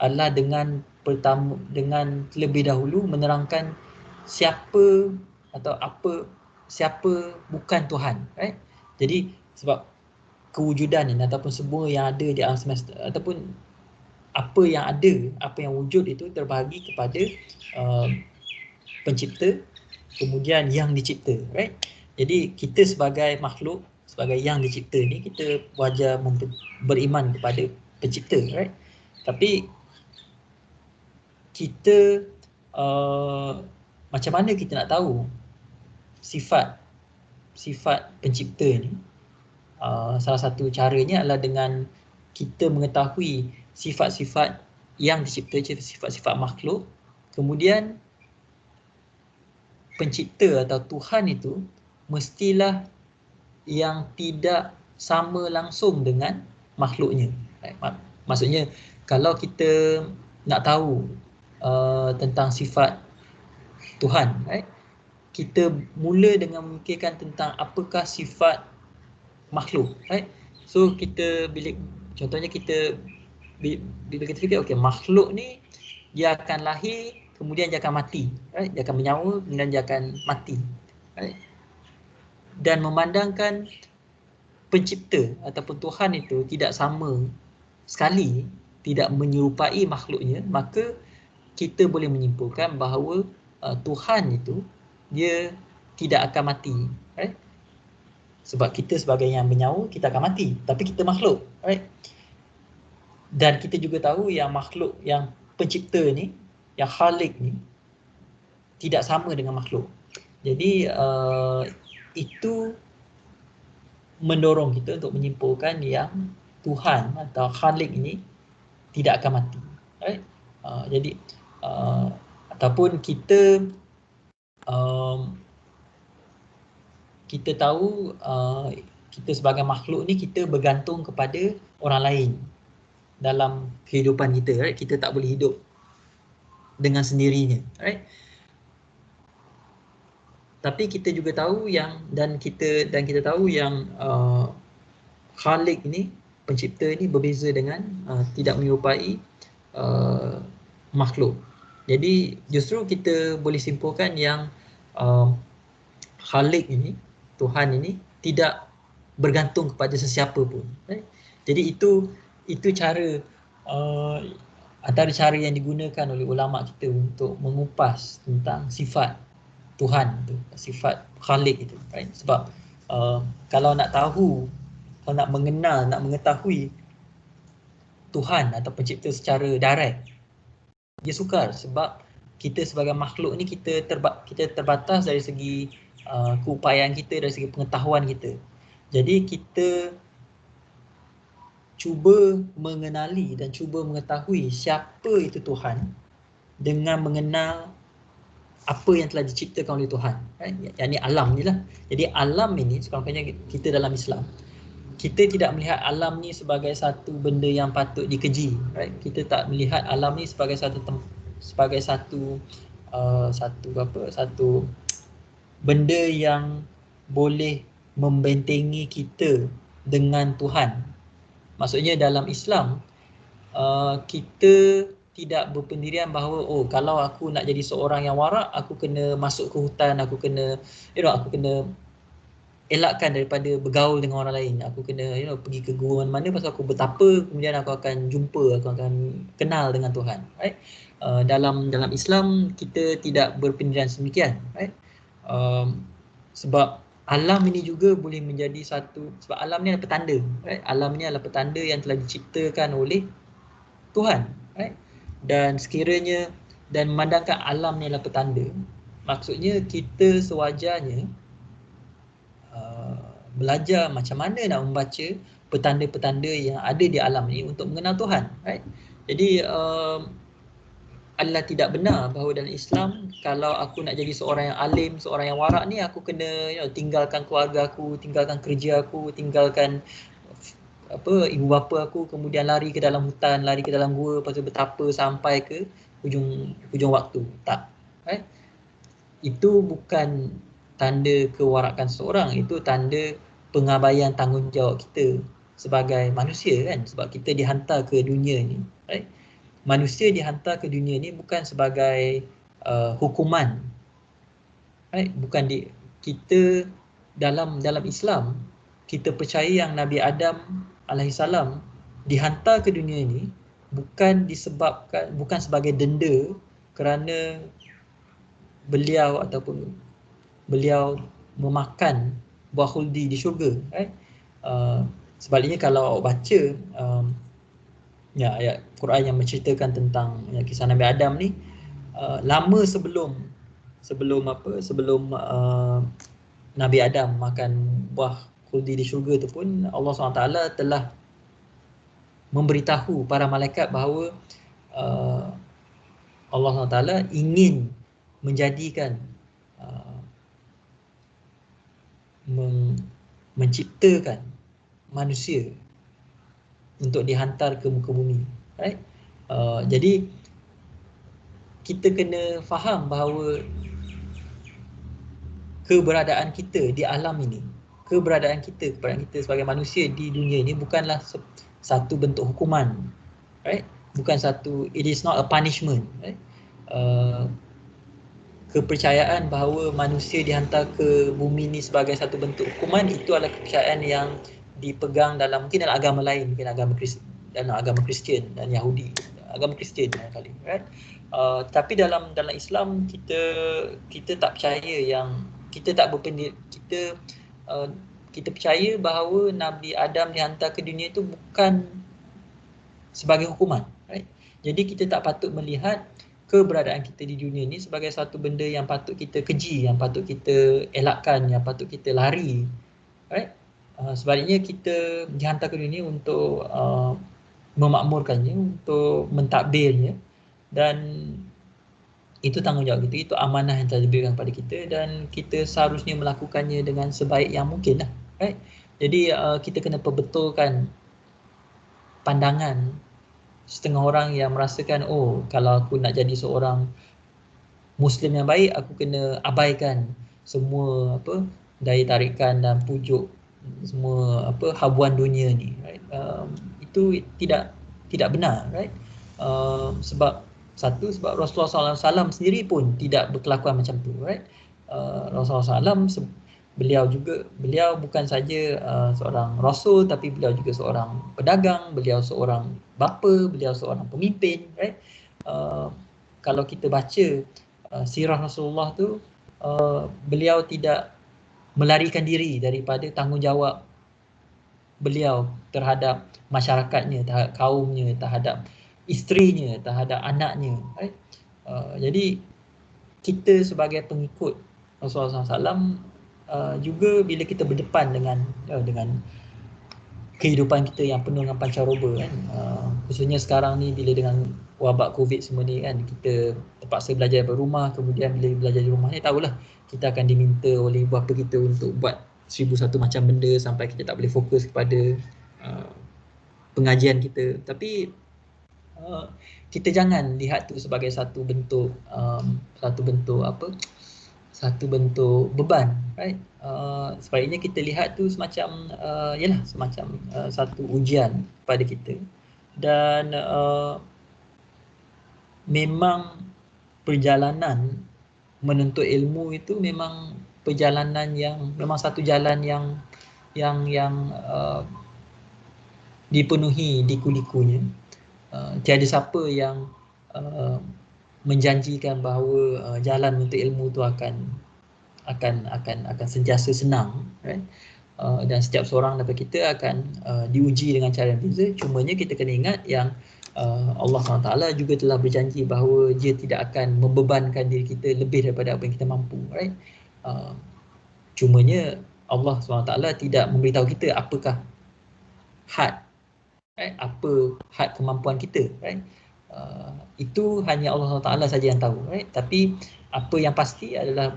S1: adalah dengan terlebih dahulu menerangkan siapa atau siapa bukan Tuhan, right? Jadi sebab kewujudan ini ataupun semua yang ada di alam semesta ataupun apa yang ada, apa yang wujud itu terbahagi kepada pencipta, kemudian yang dicipta, right? Jadi kita sebagai makhluk, sebagai yang dicipta ni, kita wajar beriman kepada pencipta, right? Tapi kita macam mana kita nak tahu sifat pencipta ni? Salah satu caranya adalah dengan kita mengetahui sifat-sifat yang dicipta, sifat-sifat makhluk, kemudian pencipta atau Tuhan itu mestilah yang tidak sama langsung dengan makhluknya. Maksudnya kalau kita nak tahu tentang sifat Tuhan, kita mula dengan memikirkan tentang apakah sifat makhluk, so contohnya kita bila kita fikir, okey, makhluk ni dia akan lahir, kemudian dia akan mati, dia akan menyawa, kemudian dia akan mati, dan memandangkan pencipta ataupun Tuhan itu tidak sama sekali, tidak menyerupai makhluknya, maka kita boleh menyimpulkan bahawa Tuhan itu dia tidak akan mati, sebab kita sebagai yang bernyawa, kita akan mati, tapi kita makhluk, dan kita juga tahu yang makhluk, yang pencipta ni, yang Khalik ni tidak sama dengan makhluk. Jadi itu mendorong kita untuk menyimpulkan yang Tuhan atau Khalik ini tidak akan mati, jadi ataupun kita tahu kita sebagai makhluk ni kita bergantung kepada orang lain dalam kehidupan kita, kita tak boleh hidup dengan sendirinya, tapi kita juga tahu yang kita tahu yang Khalik ini, pencipta ini berbeza dengan tidak menyerupai makhluk. Jadi justru kita boleh simpulkan yang Khalik ini, Tuhan ini tidak bergantung kepada sesiapa pun, Jadi itu cara antara cara yang digunakan oleh ulama kita untuk mengupas tentang sifat Tuhan itu, sifat Khalik itu, sebab kalau nak tahu, kalau nak mengenal, nak mengetahui Tuhan atau pencipta secara direct, dia sukar, sebab kita sebagai makhluk ni kita terbatas dari segi keupayaan kita, dari segi pengetahuan kita. Jadi kita cuba mengenali dan cuba mengetahui siapa itu Tuhan dengan mengenal apa yang telah diciptakan oleh Tuhan, yang ni alam ni lah. Jadi alam ini, sekurang-kurangnya kita dalam Islam, kita tidak melihat alam ni sebagai satu benda yang patut dikeji, kita tak melihat alam ni sebagai satu benda yang boleh membentengi kita dengan Tuhan. Maksudnya dalam Islam, kita tidak berpendirian bahawa kalau aku nak jadi seorang yang warak, aku kena masuk ke hutan, aku kena elakkan daripada bergaul dengan orang lain, aku kena pergi ke gua mana-mana, pasal aku bertapa, kemudian aku akan jumpa, aku akan kenal dengan Tuhan, dalam Islam kita tidak berpendirian semikian, sebab alam ini juga boleh menjadi sebab alam ni adalah petanda, alam ni adalah petanda yang telah diciptakan oleh Tuhan, dan sekiranya dan memandangkan alam ni adalah petanda, maksudnya kita sewajarnya belajar macam mana nak membaca petanda-petanda yang ada di alam ni untuk mengenal Tuhan, Jadi adalah tidak benar bahawa dalam Islam, kalau aku nak jadi seorang yang alim, seorang yang warak ni, aku kena tinggalkan keluarga aku, tinggalkan kerja aku, tinggalkan ibu bapa aku, kemudian lari ke dalam hutan, lari ke dalam gua, lepas tu bertapa sampai ke hujung waktu. Tak, itu bukan tanda kewarakan seseorang, itu tanda pengabaian tanggungjawab kita sebagai manusia, sebab kita dihantar ke dunia ni, manusia dihantar ke dunia ni bukan sebagai hukuman right? Bukan kita dalam Islam kita percaya yang Nabi Adam alaihissalam dihantar ke dunia ini bukan sebagai denda kerana beliau memakan buah khuldi di syurga, right? Sebaliknya kalau awak baca ayat Quran yang menceritakan tentang kisah Nabi Adam ni, lama sebelum Nabi Adam makan buah khuldi di syurga tu pun Allah SWT telah memberitahu para malaikat bahawa Allah SWT ingin menjadikan menciptakan manusia untuk dihantar ke muka bumi, right? Jadi kita kena faham bahawa keberadaan kita di alam ini, keberadaan kita sebagai manusia di dunia ini bukanlah satu bentuk hukuman, right? It is not a punishment, right? Kepercayaan bahawa manusia dihantar ke bumi ini sebagai satu bentuk hukuman, itu adalah kepercayaan yang dipegang mungkin dalam agama lain, mungkin dalam agama Kristian dan Yahudi, agama Kristian barangkali, right? Tapi dalam Islam kita tak percaya kita percaya bahawa Nabi Adam dihantar ke dunia itu bukan sebagai hukuman, right? Jadi kita tak patut melihat keberadaan kita di dunia ini sebagai satu benda yang patut kita keji, yang patut kita elakkan, yang patut kita lari, right? Sebaliknya kita dihantar ke dunia untuk memakmurkannya, untuk mentadbirnya, dan itu tanggungjawab kita, itu amanah yang telah diberikan kepada kita dan kita seharusnya melakukannya dengan sebaik yang mungkin lah, right? Jadi kita kena perbetulkan pandangan setengah orang yang merasakan, oh, kalau aku nak jadi seorang Muslim yang baik, aku kena abaikan semua daya tarikan dan pujuk semua habuan dunia ni, right? Itu tidak benar, right? Sebab Rasulullah SAW sendiri pun tidak berkelakuan macam tu, right? Rasulullah SAW beliau bukan saja seorang rasul, tapi beliau juga seorang pedagang, beliau seorang bapa, beliau seorang pemimpin, right? Kalau kita baca sirah Rasulullah tu, beliau tidak melarikan diri daripada tanggungjawab beliau terhadap masyarakatnya, terhadap kaumnya, terhadap isterinya, terhadap anaknya, right? Jadi kita sebagai pengikut Rasulullah SAW juga bila kita berdepan dengan kehidupan kita yang penuh dengan pancaroba, kan, khususnya sekarang ni bila dengan wabak COVID semua ni, kan, kita terpaksa belajar dari rumah. Kemudian bila belajar di rumah ni, tahulah kita akan diminta oleh ibu bapa kita untuk buat 1001 macam benda sampai kita tak boleh fokus kepada pengajian kita. Tapi kita jangan lihat tu sebagai satu bentuk beban, right? Sebaliknya kita lihat tu semacam satu ujian kepada kita. Dan memang perjalanan menuntut ilmu itu memang perjalanan yang memang satu jalan yang dipenuhi liku-likunya. Tiada siapa yang menjanjikan bahawa jalan untuk ilmu tu akan sentiasa senang, right? Dan setiap seorang daripada kita akan diuji dengan cara yang berbeza. Cumanya kita kena ingat yang Allah SWT juga telah berjanji bahawa Dia tidak akan membebankan diri kita lebih daripada apa yang kita mampu, right? Cumanya Allah SWT tidak memberitahu kita apakah had, right? Apa had kemampuan kita, right? Itu hanya Allah SWT saja yang tahu, right? Tapi apa yang pasti adalah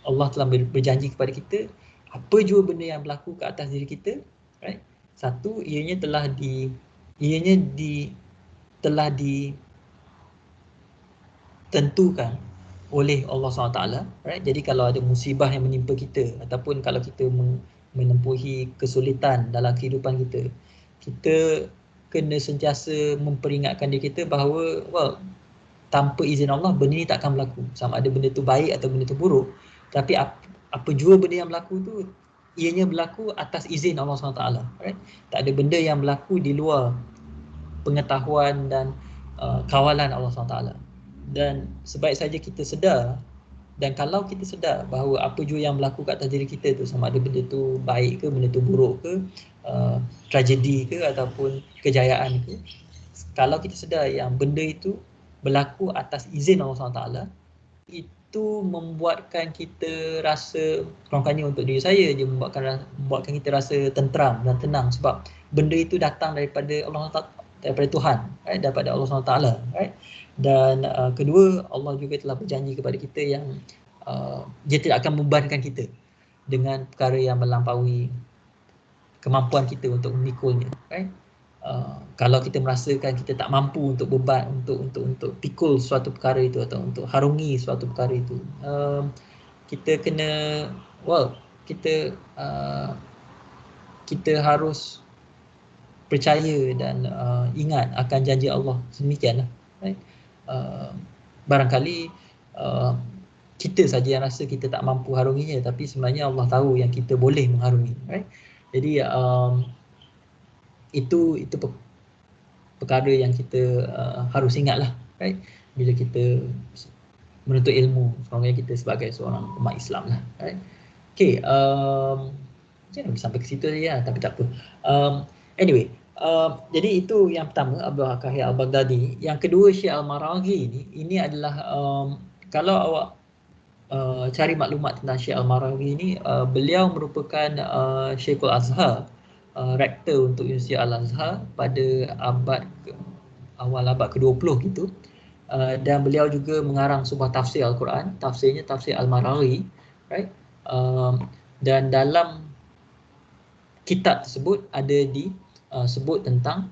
S1: Allah telah berjanji kepada kita, apa jua benda yang berlaku ke atas diri kita, right? Satu, ianya telah ditentukan oleh Allah SWT, right? Jadi kalau ada musibah yang menimpa kita, ataupun kalau kita menempuhi kesulitan dalam kehidupan kita, kita kena sentiasa memperingatkan diri kita bahawa tanpa izin Allah benda ni tak akan berlaku. Sama ada benda tu baik atau benda tu buruk, Tapi apa jua benda yang berlaku tu, ianya berlaku atas izin Allah SWT. Right? Tak ada benda yang berlaku di luar pengetahuan dan kawalan Allah SWT. Dan sebaik saja kita sedar, dan kalau kita sedar bahawa apa jua yang berlaku kat atas diri kita tu, sama ada benda tu baik ke, benda tu buruk ke, tragedi ke ataupun kejayaan ke, kalau kita sedar yang benda itu berlaku atas izin Allah SWT, itu membuatkan kita rasa, kurang-kurangnya untuk diri saya dia membuatkan kita rasa tenteram dan tenang, sebab benda itu datang daripada Allah, daripada Tuhan, right? Daripada Allah SWT, right? Dan kedua, Allah juga telah berjanji kepada kita yang dia tidak akan membebankan kita dengan perkara yang melampaui kemampuan kita untuk memikulnya, right? Kalau kita merasakan kita tak mampu untuk beban, untuk pikul suatu perkara itu atau untuk harungi suatu perkara itu, kita kena, kita kita harus percaya dan ingat akan janji Allah sedemikianlah, right? Barangkali kita saja yang rasa kita tak mampu harunginya, tapi sebenarnya Allah tahu yang kita boleh mengharungi, right? Jadi itu perkara yang kita harus ingatlah, right? Bila kita menuntut ilmu, sebenarnya kita sebagai seorang umat Islam lah, right? Okay, sampai ke situ saja, tapi tak apa. Anyway, jadi itu yang pertama, Abdul Kahir Al-Baghdadi. Yang kedua, Syekh Al-Maraghi ini adalah, kalau awak cari maklumat tentang Syekh Al-Maraghi ini, beliau merupakan Syekhul Azhar, rektor untuk Universiti Al-Azhar pada awal abad ke-20 gitu. Dan beliau juga mengarang sebuah tafsir Al-Quran, tafsirnya tafsir Al-Maraghi, right? Dan dalam kitab tersebut ada sebut tentang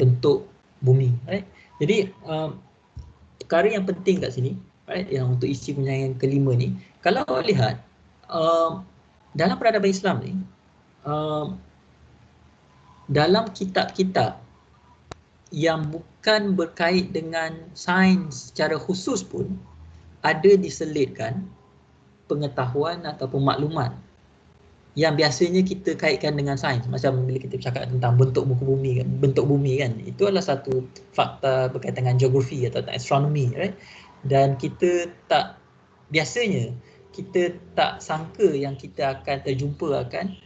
S1: bentuk bumi, right? Jadi perkara yang penting kat sini, right, yang untuk isi punya yang kelima ni, kalau awak lihat dalam peradaban Islam ni, dalam kitab-kitab yang bukan berkait dengan sains secara khusus pun ada diselitkan pengetahuan ataupun maklumat yang biasanya kita kaitkan dengan sains. Macam bila kita bercakap tentang bentuk muka bumi kan, bentuk bumi kan, itu adalah satu fakta berkaitan dengan geografi atau astronomi, right? Dan kita tak, biasanya kita tak sangka yang kita akan terjumpa akan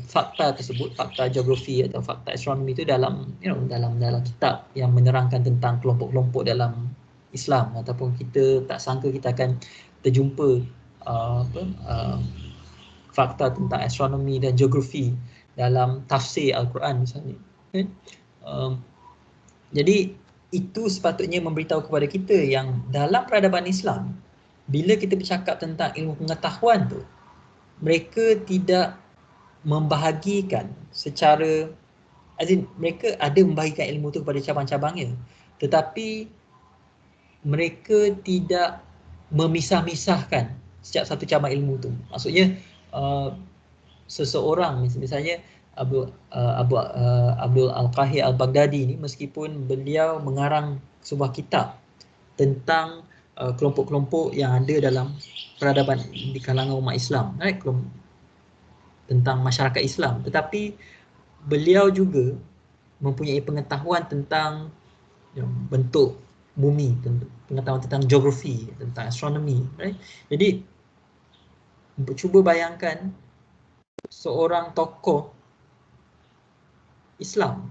S1: fakta tersebut, fakta geografi atau fakta astronomi itu dalam dalam kitab yang menerangkan tentang kelompok-kelompok dalam Islam, ataupun kita tak sangka kita akan terjumpa fakta tentang astronomi dan geografi dalam tafsir Al-Quran misalnya. Jadi itu sepatutnya memberitahu kepada kita yang dalam peradaban Islam, bila kita bercakap tentang ilmu pengetahuan tu, mereka tidak membahagikan secara, mereka ada membahagikan ilmu tu kepada cabang-cabangnya, tetapi mereka tidak memisah-misahkan setiap satu cabang ilmu tu. Maksudnya seseorang misalnya Abdul Al-Kahir Al-Baghdadi ni, meskipun beliau mengarang sebuah kitab tentang kelompok-kelompok yang ada dalam peradaban di kalangan umat Islam, right? Tentang masyarakat Islam, tetapi beliau juga mempunyai pengetahuan tentang bentuk bumi, pengetahuan tentang geografi, tentang astronomi, right? Jadi cuba bayangkan seorang tokoh Islam,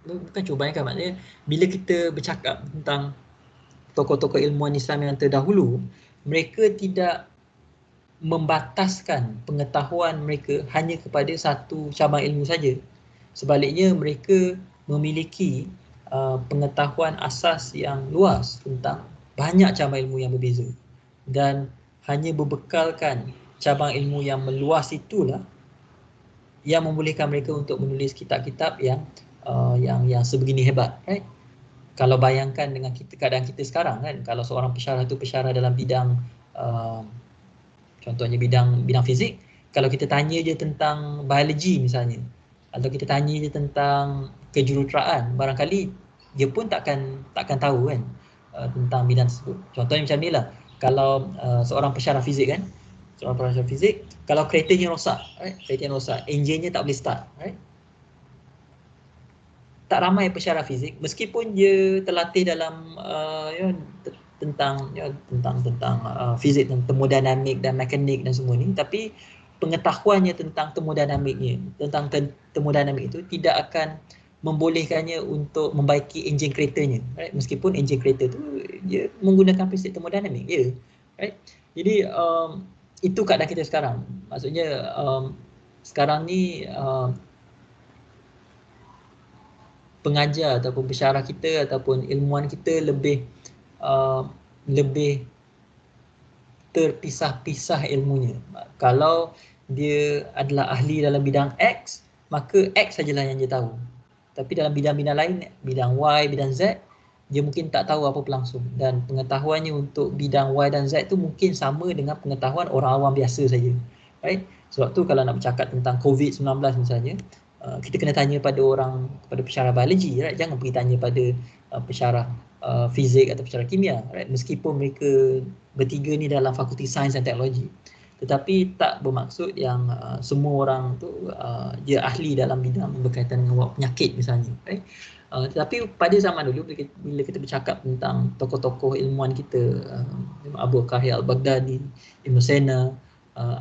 S1: bukan cuba bayangkan, maknanya bila kita bercakap tentang tokoh-tokoh ilmuwan Islam yang terdahulu, mereka tidak membataskan pengetahuan mereka hanya kepada satu cabang ilmu saja. Sebaliknya, mereka memiliki pengetahuan asas yang luas tentang banyak cabang ilmu yang berbeza, dan hanya berbekalkan cabang ilmu yang meluas itulah yang membolehkan mereka untuk menulis kitab-kitab yang sebegini hebat, right? Kalau bayangkan dengan keadaan kita sekarang kan, kalau seorang pensyarah itu pensyarah dalam bidang contohnya bidang fizik, kalau kita tanya dia tentang biologi misalnya, atau kita tanya dia tentang kejuruteraan, barangkali dia pun takkan tahu kan tentang bidang tersebut. Contohnya macam ni lah, Kalau seorang pensyarah fizik kan, seorang pensyarah fizik, kalau keretanya rosak, right? Keretanya rosak, enjinnya tak boleh start, right? Tak ramai pensyarah fizik meskipun dia terlatih dalam tentang fizik dan termodinamik dan mekanik dan semua ni, tapi pengetahuannya tentang termodinamiknya, tentang termodinamik itu tidak akan membolehkannya untuk membaiki enjin keretanya, right? Meskipun enjin kereta tu dia menggunakan prinsip termodinamik, ya, right? Jadi itu keadaan kita sekarang. Maksudnya sekarang ni pengajar ataupun pensyarah kita ataupun ilmuwan kita uh, lebih terpisah-pisah ilmunya. Kalau dia adalah ahli dalam bidang X, maka X sajalah yang dia tahu. Tapi dalam bidang-bidang lain, bidang Y, bidang Z, dia mungkin tak tahu apa berlangsung. Dan pengetahuannya untuk bidang Y dan Z tu mungkin sama dengan pengetahuan orang awam biasa saja. Right? Sebab tu kalau nak bercakap tentang COVID-19 misalnya, kita kena tanya pada orang, kepada pensyarah biologi, right? Jangan pergi tanya pada pensyarah fizik atau pensyarah kimia, right? Meskipun mereka bertiga ni dalam fakulti sains dan teknologi, tetapi tak bermaksud yang semua orang tu dia ahli dalam bidang berkaitan dengan penyakit misalnya, right? Tetapi pada zaman dulu bila kita bercakap tentang tokoh-tokoh ilmuwan kita, Abu Kahya al-Baghdadi, Ibn Sina,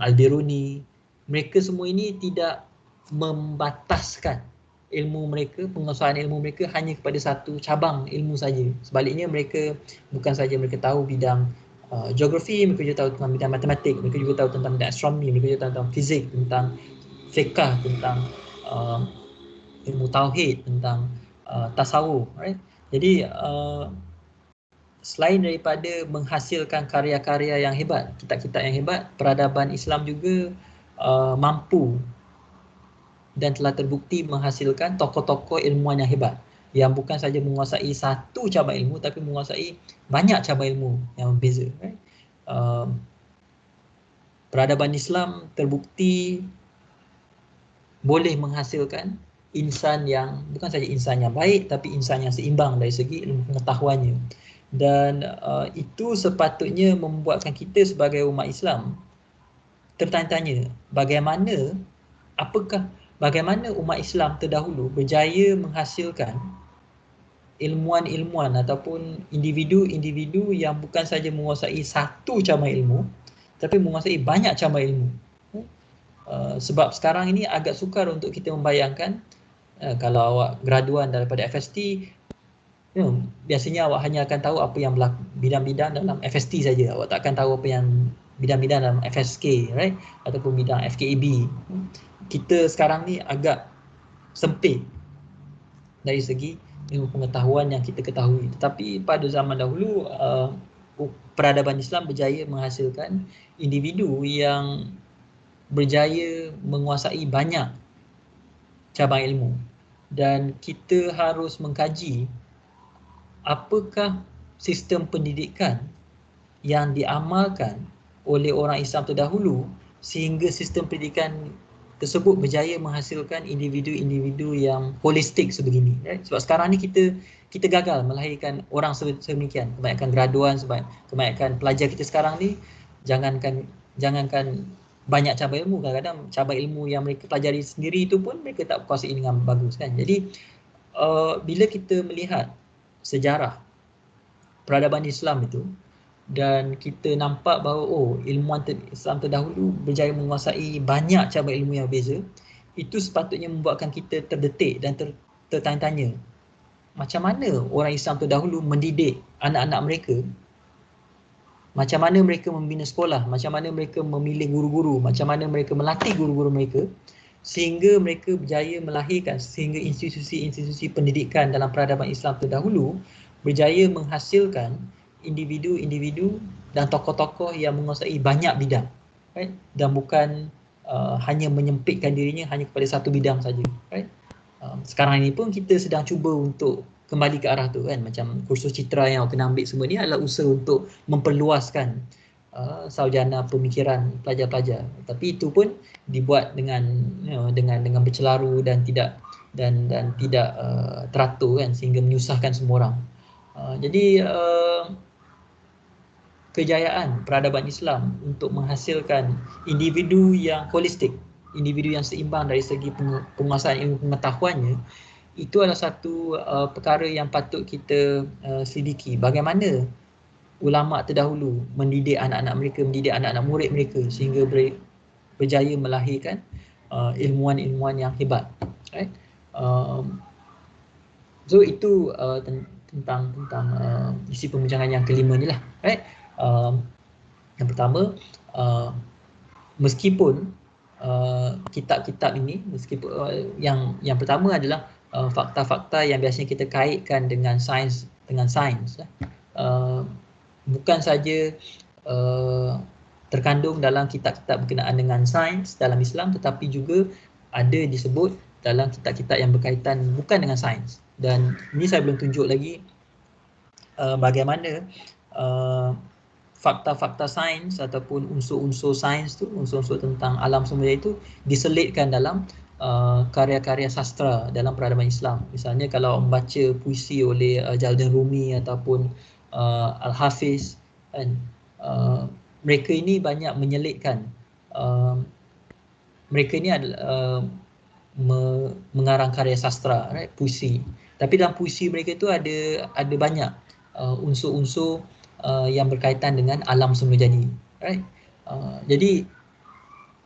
S1: Al-Biruni, mereka semua ini tidak membataskan ilmu mereka, penguasaan ilmu mereka hanya kepada satu cabang ilmu saja. Sebaliknya mereka bukan saja mereka tahu bidang geografi, mereka juga tahu tentang bidang matematik, mereka juga tahu tentang bidang astronomi, mereka juga tahu tentang fizik, tentang fiqh, tentang ilmu tauhid, tentang tasawuf, right? Jadi selain daripada menghasilkan karya-karya yang hebat, kitab-kitab yang hebat, peradaban Islam juga mampu dan telah terbukti menghasilkan tokoh-tokoh ilmuwan yang hebat yang bukan saja menguasai satu cabang ilmu tapi menguasai banyak cabang ilmu yang berbeza, right? Peradaban Islam terbukti boleh menghasilkan insan yang bukan saja insan yang baik tapi insan yang seimbang dari segi ilmu pengetahuannya, dan itu sepatutnya membuatkan kita sebagai umat Islam tertanya-tanya bagaimana umat Islam terdahulu berjaya menghasilkan ilmuwan-ilmuwan ataupun individu-individu yang bukan saja menguasai satu cabang ilmu tapi menguasai banyak cabang ilmu. Sebab sekarang ini agak sukar untuk kita membayangkan kalau awak graduan daripada FST, biasanya awak hanya akan tahu apa yang bidang-bidang dalam FST saja. Awak tak akan tahu apa yang bidang-bidang dalam FSK, right? Ataupun bidang FKAB. Kita sekarang ni agak sempit dari segi ilmu pengetahuan yang kita ketahui. Tetapi pada zaman dahulu peradaban Islam berjaya menghasilkan individu yang berjaya menguasai banyak cabang ilmu, dan kita harus mengkaji apakah sistem pendidikan yang diamalkan oleh orang Islam terdahulu sehingga sistem pendidikan tersebut berjaya menghasilkan individu-individu yang holistik sebegini, right? Sebab sekarang ni kita gagal melahirkan orang sedemikian. Kebanyakan graduan, kebanyakan pelajar kita sekarang ni jangankan banyak cabang ilmu, kadang-kadang cabang ilmu yang mereka pelajari sendiri itu pun mereka tak kuasai dengan bagus, kan? Jadi bila kita melihat sejarah peradaban Islam itu dan kita nampak bahawa ilmuwan Islam terdahulu berjaya menguasai banyak cabang ilmu yang berbeza, itu sepatutnya membuatkan kita terdetik dan tertanya-tanya macam mana orang Islam terdahulu mendidik anak-anak mereka, macam mana mereka membina sekolah, macam mana mereka memilih guru-guru, macam mana mereka melatih guru-guru mereka sehingga mereka berjaya melahirkan, sehingga institusi-institusi pendidikan dalam peradaban Islam terdahulu berjaya menghasilkan individu-individu dan tokoh-tokoh yang menguasai banyak bidang, right? Dan bukan hanya menyempitkan dirinya hanya kepada satu bidang saja, right? Sekarang ini pun kita sedang cuba untuk kembali ke arah tu, kan? Macam kursus citra yang kena ambil semua ni adalah usaha untuk memperluaskan sarjana pemikiran pelajar-pelajar. Tapi itu pun dibuat dengan dengan bercelaru dan tidak teratur, kan, sehingga menyusahkan semua orang. Jadi kejayaan peradaban Islam untuk menghasilkan individu yang holistik, individu yang seimbang dari segi penguasaan ilmu pengetahuannya, itu adalah satu perkara yang patut kita selidiki. Bagaimana ulama terdahulu mendidik anak-anak mereka, mendidik anak-anak murid mereka sehingga berjaya melahirkan ilmuwan-ilmuwan yang hebat. Right? So itu tentang isi pembincangan yang kelima ni lah. Right? Yang pertama, meskipun kitab-kitab ini, meskipun yang pertama adalah fakta-fakta yang biasanya kita kaitkan dengan sains, bukan saja terkandung dalam kitab-kitab berkenaan dengan sains dalam Islam, tetapi juga ada disebut dalam kitab-kitab yang berkaitan bukan dengan sains. Dan ini saya belum tunjuk lagi bagaimana fakta-fakta sains ataupun unsur-unsur sains tu, unsur-unsur tentang alam semesta itu diselitkan dalam karya-karya sastra dalam peradaban Islam. Misalnya kalau membaca puisi oleh Jalaluddin Rumi ataupun Al-Hafiz, kan, mereka ini banyak menyelitkan, mereka ini adalah mengarang karya sastra, right? Puisi. Tapi dalam puisi mereka itu ada banyak unsur-unsur yang berkaitan dengan alam semula jadi, right? Jadi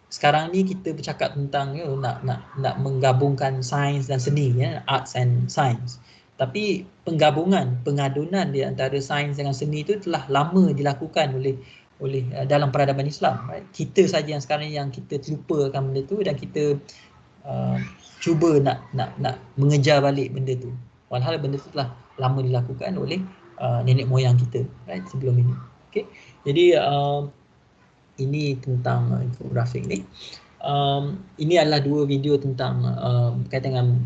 S1: sekarang ni kita bercakap tentang nak menggabungkan sains dan seni, ya, arts and science. Tapi pengadunan di antara sains dengan seni itu telah lama dilakukan oleh dalam peradaban Islam, right? Kita saja yang sekarang yang kita terlupakan benda tu dan kita cuba nak mengejar balik benda tu. Walhal benda tu telah lama dilakukan oleh nenek moyang kita, right, sebelum ini. Okey. Jadi ini tentang infografik ni. Ini adalah dua video tentang berkaitan dengan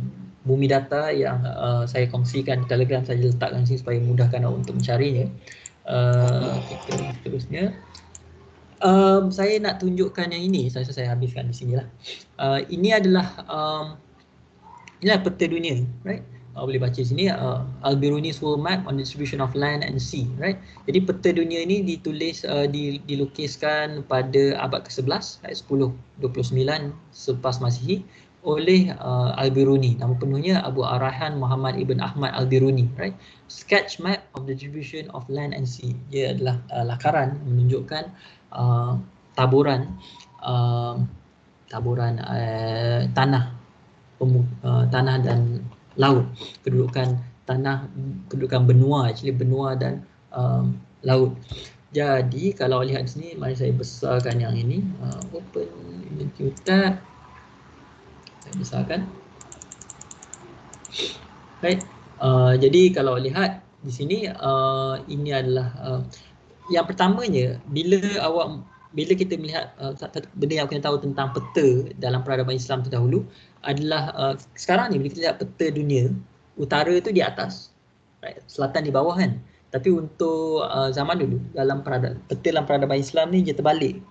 S1: bumi data yang saya kongsikan di Telegram. Saya letakkan sini supaya mudahkan awak untuk mencarinya. Kita terusnya. Saya nak tunjukkan yang ini. Saya habiskan di sinilah. Ini adalah peta dunia, right? Boleh baca sini, Al-Biruni's World Map on Distribution of Land and Sea, right? Jadi peta dunia ini ditulis, dilukiskan pada abad ke-11, 1029 selepas Masihi oleh Al-Biruni. Nama penuhnya Abu Ar-Rayhan Muhammad Ibn Ahmad Al-Biruni, right? Sketch Map of the Distribution of Land and Sea. Dia adalah lakaran menunjukkan taburan tanah dan laut, kedudukan benua, benua dan laut. Jadi kalau lihat di sini, mari saya besarkan yang ini, open Unity tab, saya besarkan. Right. Jadi kalau lihat di sini, ini adalah yang pertamanya, bila kita melihat benda yang kita tahu tentang peta dalam peradaban Islam terdahulu adalah sekarang ni bila kita lihat peta dunia, utara itu di atas, right? Selatan di bawah, kan. Tapi untuk zaman dulu peta dalam peradaban Islam ni dia terbalik,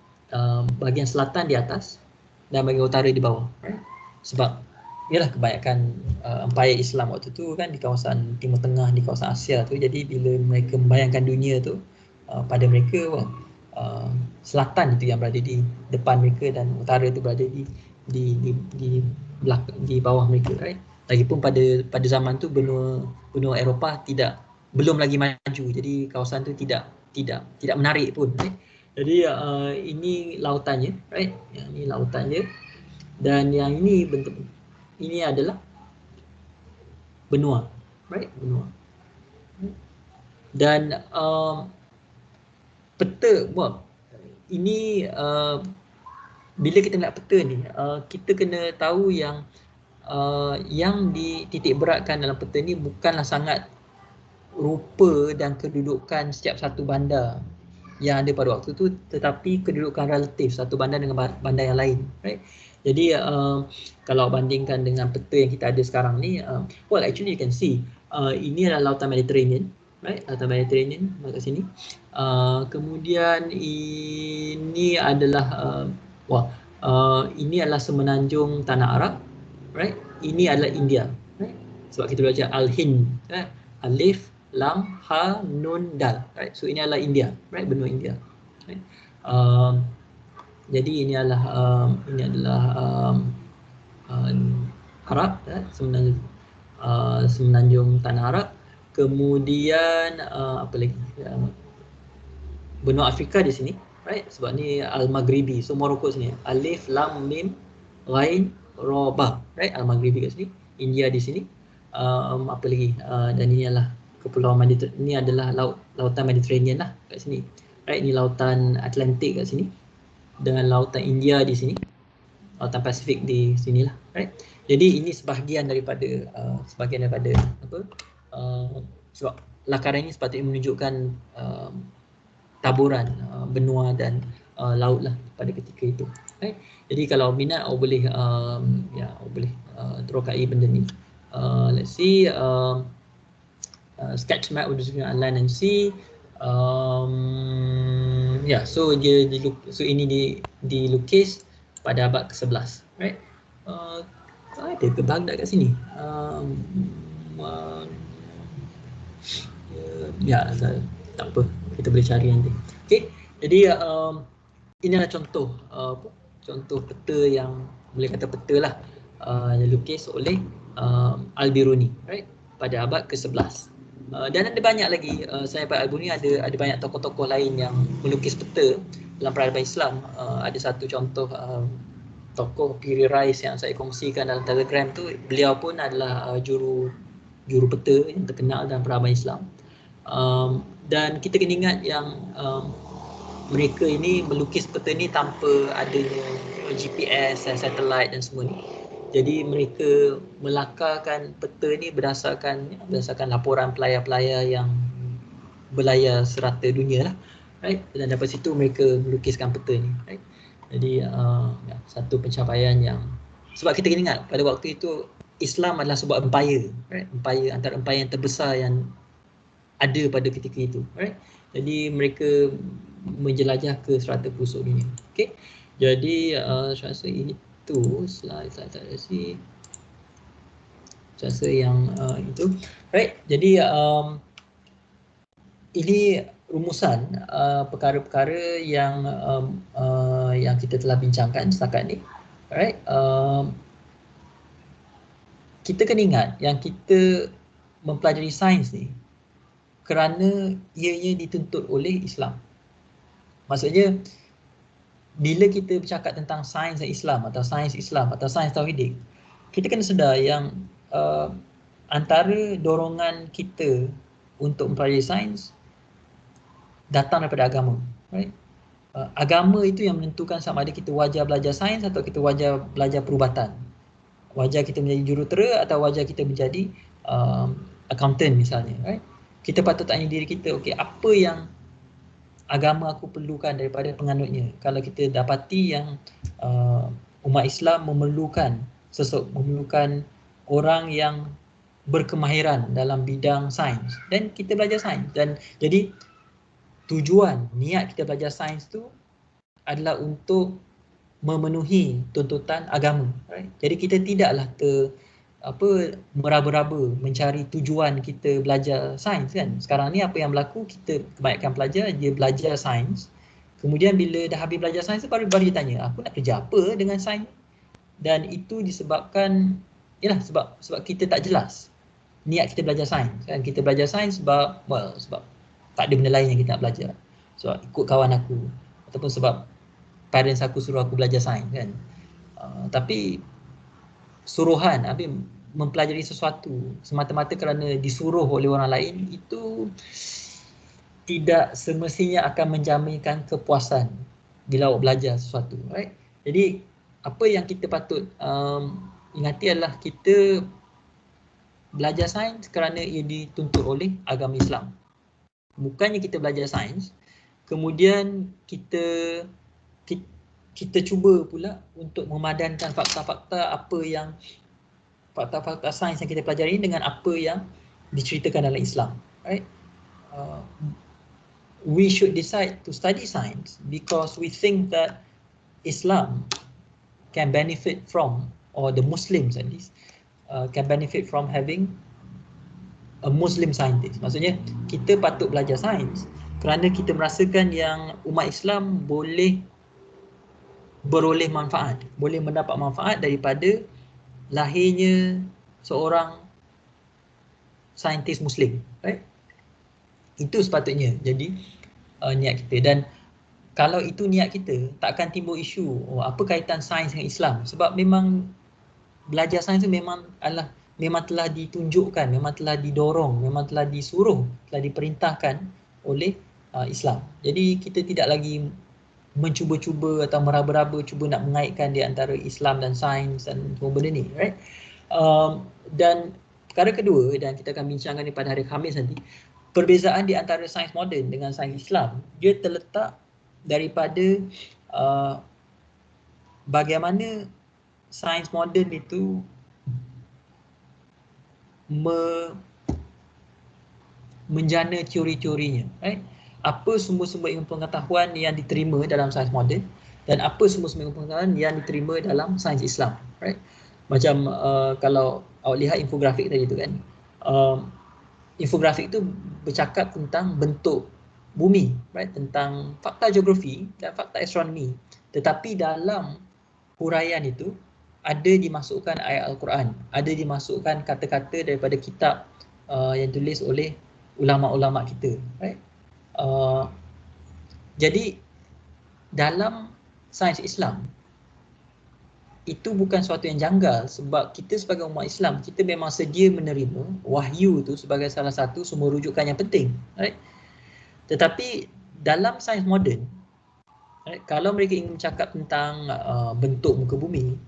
S1: bahagian selatan di atas dan bahagian utara di bawah, right? Sebab ialah kebanyakan empayar Islam waktu tu kan di kawasan Timur Tengah, di kawasan Asia tu. Jadi bila mereka membayangkan dunia tu, pada mereka selatan itu yang berada di depan mereka dan utara itu berada di bawah mereka, right? Lagipun pada zaman tu benua Eropah belum lagi maju, jadi kawasan tu tidak menarik pun, right? Jadi ini lautannya, right? Yang ini lautannya, dan yang ini ini adalah benua, right? Benua. Dan peta ini, bila kita nak peta ni, kita kena tahu yang dititik beratkan dalam peta ni bukanlah sangat rupa dan kedudukan setiap satu bandar yang ada pada waktu tu, tetapi kedudukan relatif satu bandar dengan bandar yang lain, right? Jadi kalau bandingkan dengan peta yang kita ada sekarang ni, actually you can see ini adalah lautan Mediterranean, right? Lautan Mediterranean kat sini. Kemudian ini adalah ini adalah semenanjung Tanah Arab, right? Ini adalah India, right? Sebab kita belajar Al-Hind, right? Alif, lam, ha, nun, dal. Right? So ini adalah India, right? Benua India. Right? Jadi ini adalah Arab, semenanjung tanah Arab. Kemudian apa lagi? Benua Afrika di sini, right? Sebab ni Al-Maghribi, so Morocco sini. Alif, lam, mim, ghain, ra, ba, right? Al-Maghribi kat sini. India di sini. Apa lagi? Dan ini adalah kepulauan Mediterranean. Ini adalah lautan Mediterranean lah kat sini. Right? Ini lautan Atlantik kat sini. Dengan lautan India di sini. Lautan Pasifik di sinilah, right? Jadi ini sebahagian daripada apa? Sebab lakaran ini sepatutnya menunjukkan taburan benua dan laut lah pada ketika itu. Right? Jadi kalau minat, boleh boleh terokai benda ni. Let's see, sketch map of the land and sea. So ini dilukis pada abad ke-11. Right? Ada ke Baghdad kat sini? Tak apa, kita boleh cari nanti. Okay, jadi ini adalah contoh peta yang boleh kata peta lah, dilukis oleh Al-Biruni, right, pada abad ke-11. Dan ada banyak lagi, saya dapat Al-Biruni ada banyak tokoh-tokoh lain yang melukis peta dalam peradaban Islam. Ada satu contoh tokoh Piri Rais yang saya kongsikan dalam Telegram tu, beliau pun adalah juru peta yang terkenal dalam peradaban Islam. Dan kita kena ingat yang mereka ini melukis peta ni tanpa adanya GPS dan satelit dan semua ni. Jadi mereka melakarkan peta ni berdasarkan laporan pelayar-pelayar yang berlayar serata dunia lah, right? Dan dari situ mereka melukiskan peta ni, right? Jadi satu pencapaian yang, sebab kita kena ingat pada waktu itu Islam adalah sebuah empire, right? Antara empire yang terbesar yang ada pada ketika itu, right? Jadi mereka menjelajah ke serata pelosok dunia. Okay, jadi saya rasa itu slide si saya rasa yang itu, right? Jadi ini rumusan perkara-perkara yang kita telah bincangkan setakat ni, right? Kita kena ingat yang kita mempelajari sains ni kerana ianya dituntut oleh Islam. Maksudnya, bila kita bercakap tentang sains Islam atau sains tauhidik, kita kena sedar yang antara dorongan kita untuk mempelajari sains datang daripada agama, right? Agama itu yang menentukan sama ada kita wajar belajar sains atau kita wajar belajar perubatan. Wajar kita menjadi jurutera atau wajar kita menjadi accountant misalnya, right? Kita patut tanya diri kita, okey, apa yang agama aku perlukan daripada penganutnya? Kalau kita dapati yang umat Islam memerlukan orang yang berkemahiran dalam bidang sains, dan kita belajar sains. Dan jadi niat kita belajar sains tu adalah untuk memenuhi tuntutan agama, right? Jadi kita tidaklah meraba-raba mencari tujuan kita belajar sains, kan. Sekarang ni apa yang berlaku, kita kebanyakan pelajar dia belajar sains, kemudian bila dah habis belajar sains baru dia tanya, aku nak kerja apa dengan sains? Dan itu disebabkan sebab kita tak jelas niat kita belajar sains, kan. Kita belajar sains sebab tak ada benda lain yang kita nak belajar, sebab ikut kawan aku ataupun sebab parents aku suruh aku belajar sains, kan. Tapi suruhan mempelajari sesuatu semata-mata kerana disuruh oleh orang lain, itu tidak semestinya akan menjaminkan kepuasan bila awak belajar sesuatu, right? Jadi apa yang kita patut ingati adalah kita belajar sains kerana ia dituntut oleh agama Islam. Bukannya kita belajar sains kemudian kita cuba pula untuk memadankan fakta-fakta sains yang kita pelajari dengan apa yang diceritakan dalam Islam, right? We should decide to study science because we think that Islam can benefit from, or the Muslims at least, can benefit from having a Muslim scientist. Maksudnya kita patut belajar sains kerana kita merasakan yang umat Islam boleh beroleh manfaat, boleh mendapat manfaat daripada lahirnya seorang saintis Muslim, right? Itu sepatutnya jadi niat kita. Dan kalau itu niat kita, tak akan timbul isu apa kaitan sains dengan Islam, sebab memang belajar sains itu memang telah ditunjukkan, memang telah didorong, memang telah disuruh, telah diperintahkan oleh Islam. Jadi kita tidak lagi mencuba-cuba atau meraba-raba cuba nak mengaitkan di antara Islam dan sains dan semua benda ni, right? Dan perkara kedua, dan kita akan bincangkan ni pada hari Khamis nanti, perbezaan di antara sains moden dengan sains Islam, dia terletak daripada bagaimana sains moden itu menjana teori-teorinya, right? Apa sumber-sumber ilmu pengetahuan yang diterima dalam sains moden dan apa sumber-sumber ilmu pengetahuan yang diterima dalam sains Islam, right? Macam kalau awak lihat infografik tadi tu kan, infografik tu bercakap tentang bentuk bumi, right? Tentang fakta geografi dan fakta astronomi, tetapi dalam huraian itu ada dimasukkan ayat Al-Quran, ada dimasukkan kata-kata daripada kitab yang tulis oleh ulama-ulama kita, right? Jadi dalam sains Islam itu bukan suatu yang janggal, sebab kita sebagai umat Islam, kita memang sedia menerima wahyu itu sebagai salah satu sumber rujukan yang penting, right? Tetapi dalam sains moden, right, kalau mereka ingin bercakap tentang bentuk muka bumi,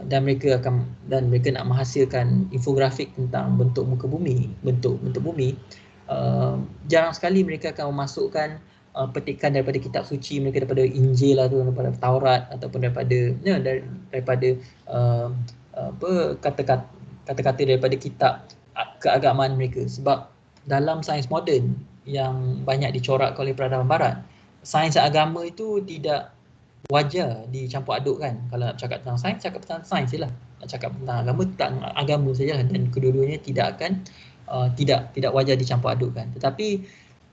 S1: dan mereka nak menghasilkan infografik tentang bentuk muka bumi, bentuk bumi, jarang sekali mereka akan memasukkan petikan daripada kitab suci mereka, daripada Injil atau daripada Taurat ataupun daripada kata-kata daripada kitab keagamaan mereka. Sebab dalam sains moden yang banyak dicorak oleh peradaban barat, sains agama itu tidak wajar dicampur adukkan. Kalau nak cakap tentang sains, cakap tentang sains je lah. Nak cakap tentang agama, tentang agama sajalah, dan kedua-duanya tidak akan tidak wajar dicampur adukkan. Tetapi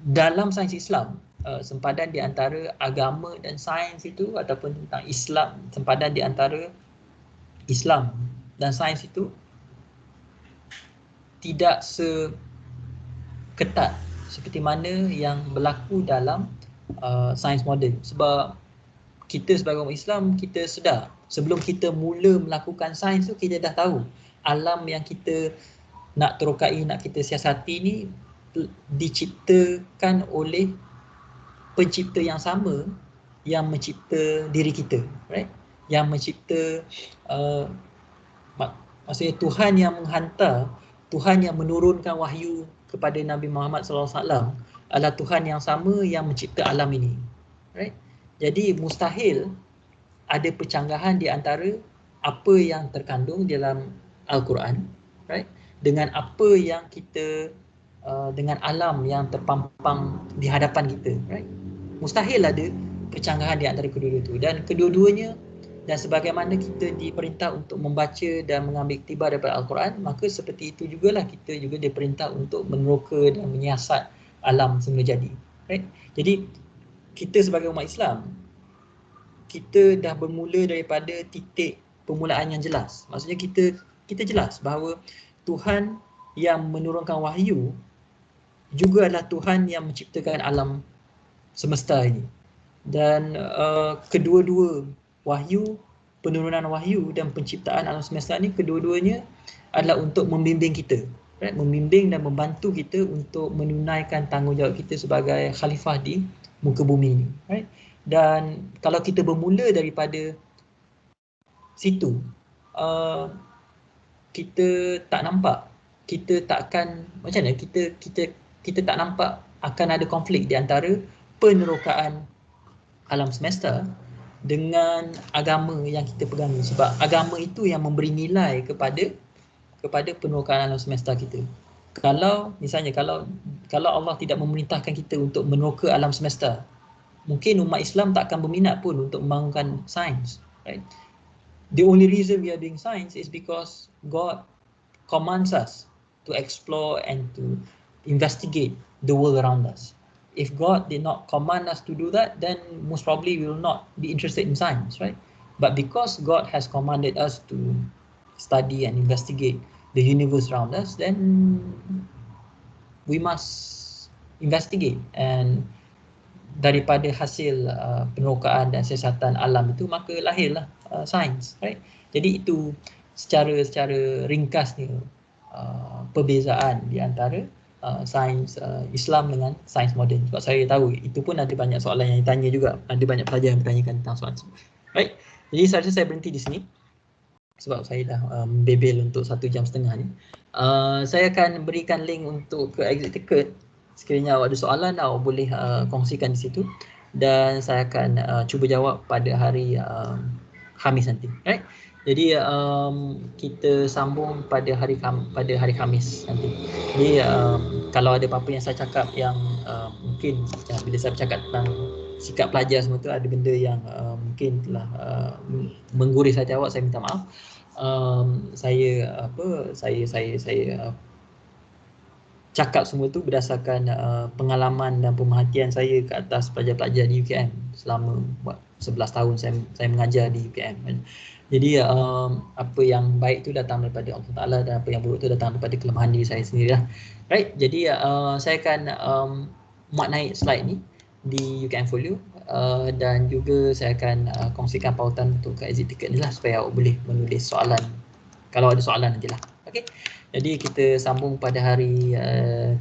S1: dalam sains Islam, sempadan di antara agama dan sains itu, ataupun tentang Islam, sempadan di antara Islam dan sains itu tidak seketat seperti mana yang berlaku dalam sains moden. Sebab kita sebagai orang Islam, kita sedar sebelum kita mula melakukan sains tu, kita dah tahu alam yang kita nak terokai, nak kita siasati ni diciptakan oleh pencipta yang sama yang mencipta diri kita, right? Yang mencipta maksudnya Tuhan yang menghantar, Tuhan yang menurunkan wahyu kepada Nabi Muhammad SAW adalah Tuhan yang sama yang mencipta alam ini, right? Jadi mustahil ada percanggahan di antara apa yang terkandung dalam Al-Quran, right, dengan apa yang kita dengan alam yang terpampang di hadapan kita, right? Mustahil ada percanggahan di antara kedua-dua itu. Dan kedua-duanya, dan sebagaimana kita diperintah untuk membaca dan mengambil iktibar daripada Al-Quran, maka seperti itu jugalah kita juga diperintah untuk meneroka dan menyiasat alam semula jadi, right? Jadi kita sebagai umat Islam, kita dah bermula daripada titik permulaan yang jelas. Maksudnya kita jelas bahawa Tuhan yang menurunkan wahyu juga adalah Tuhan yang menciptakan alam semesta ini. Dan kedua-dua wahyu, penurunan wahyu dan penciptaan alam semesta ini, kedua-duanya adalah untuk membimbing kita, right? Membimbing dan membantu kita untuk menunaikan tanggungjawab kita sebagai khalifah di muka bumi ini, right? Dan kalau kita bermula daripada situ, kita tak nampak, kita takkan, macam mana kita tak nampak akan ada konflik di antara penerokaan alam semesta dengan agama yang kita pegangi. Sebab agama itu yang memberi nilai kepada penerokaan alam semesta kita. Kalau misalnya kalau Allah tidak memerintahkan kita untuk meneroka alam semesta, mungkin umat Islam tak akan berminat pun untuk membangunkan sains, right? The only reason we are doing science is because God commands us to explore and to investigate the world around us. If God did not command us to do that, then most probably we will not be interested in science, right? But because God has commanded us to study and investigate the universe around us, then we must investigate, and daripada hasil penerokaan dan siasatan alam itu maka lahirlah sains, right? Jadi itu secara ringkasnya perbezaan di antara sains Islam dengan sains moden. Sebab saya tahu itu pun ada banyak soalan yang ditanya juga, ada banyak pelajar yang bertanyakan tentang soalan tersebut. Right? Jadi saya rasa saya berhenti di sini sebab saya dah bebel untuk 1 jam setengah ni. Saya akan berikan link untuk ke exit ticket. Sekiranya awak ada soalan, awak boleh kongsikan di situ dan saya akan cuba jawab pada hari Khamis nanti. Right? Jadi kita sambung pada hari Khamis nanti. Jadi kalau ada apa-apa yang saya cakap yang mungkin bila saya bercakap tentang sikap pelajar semua tu ada benda yang mungkin telah mengguris hati awak, saya minta maaf. Saya cakap semua tu berdasarkan pengalaman dan pemerhatian saya ke atas pelajar-pelajar di UKM selama 11 tahun saya mengajar di UKM. Jadi apa yang baik tu datang daripada Allah Taala dan apa yang buruk tu datang daripada kelemahan diri saya sendirilah. Right? Jadi saya akan muat naik slide ni di UKM Folio dan juga saya akan kongsikan pautan untuk ke exit ticket ni lah supaya awak boleh menulis soalan kalau ada soalan nantilah. Okey. Jadi kita sambung pada hari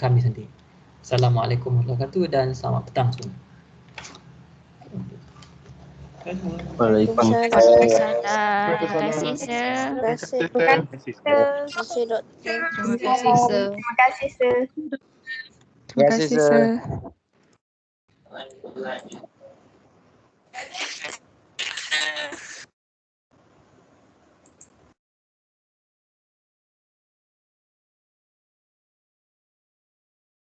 S1: Khamis nanti. Assalamualaikum warahmatullahi wabarakatuh dan selamat petang semua.
S2: Waalaikumsalam.
S3: Terima kasih, sir.
S2: Terima kasih, doktor.
S3: Terima kasih, sir.
S4: Terima kasih, sir.
S2: Terima kasih, sir.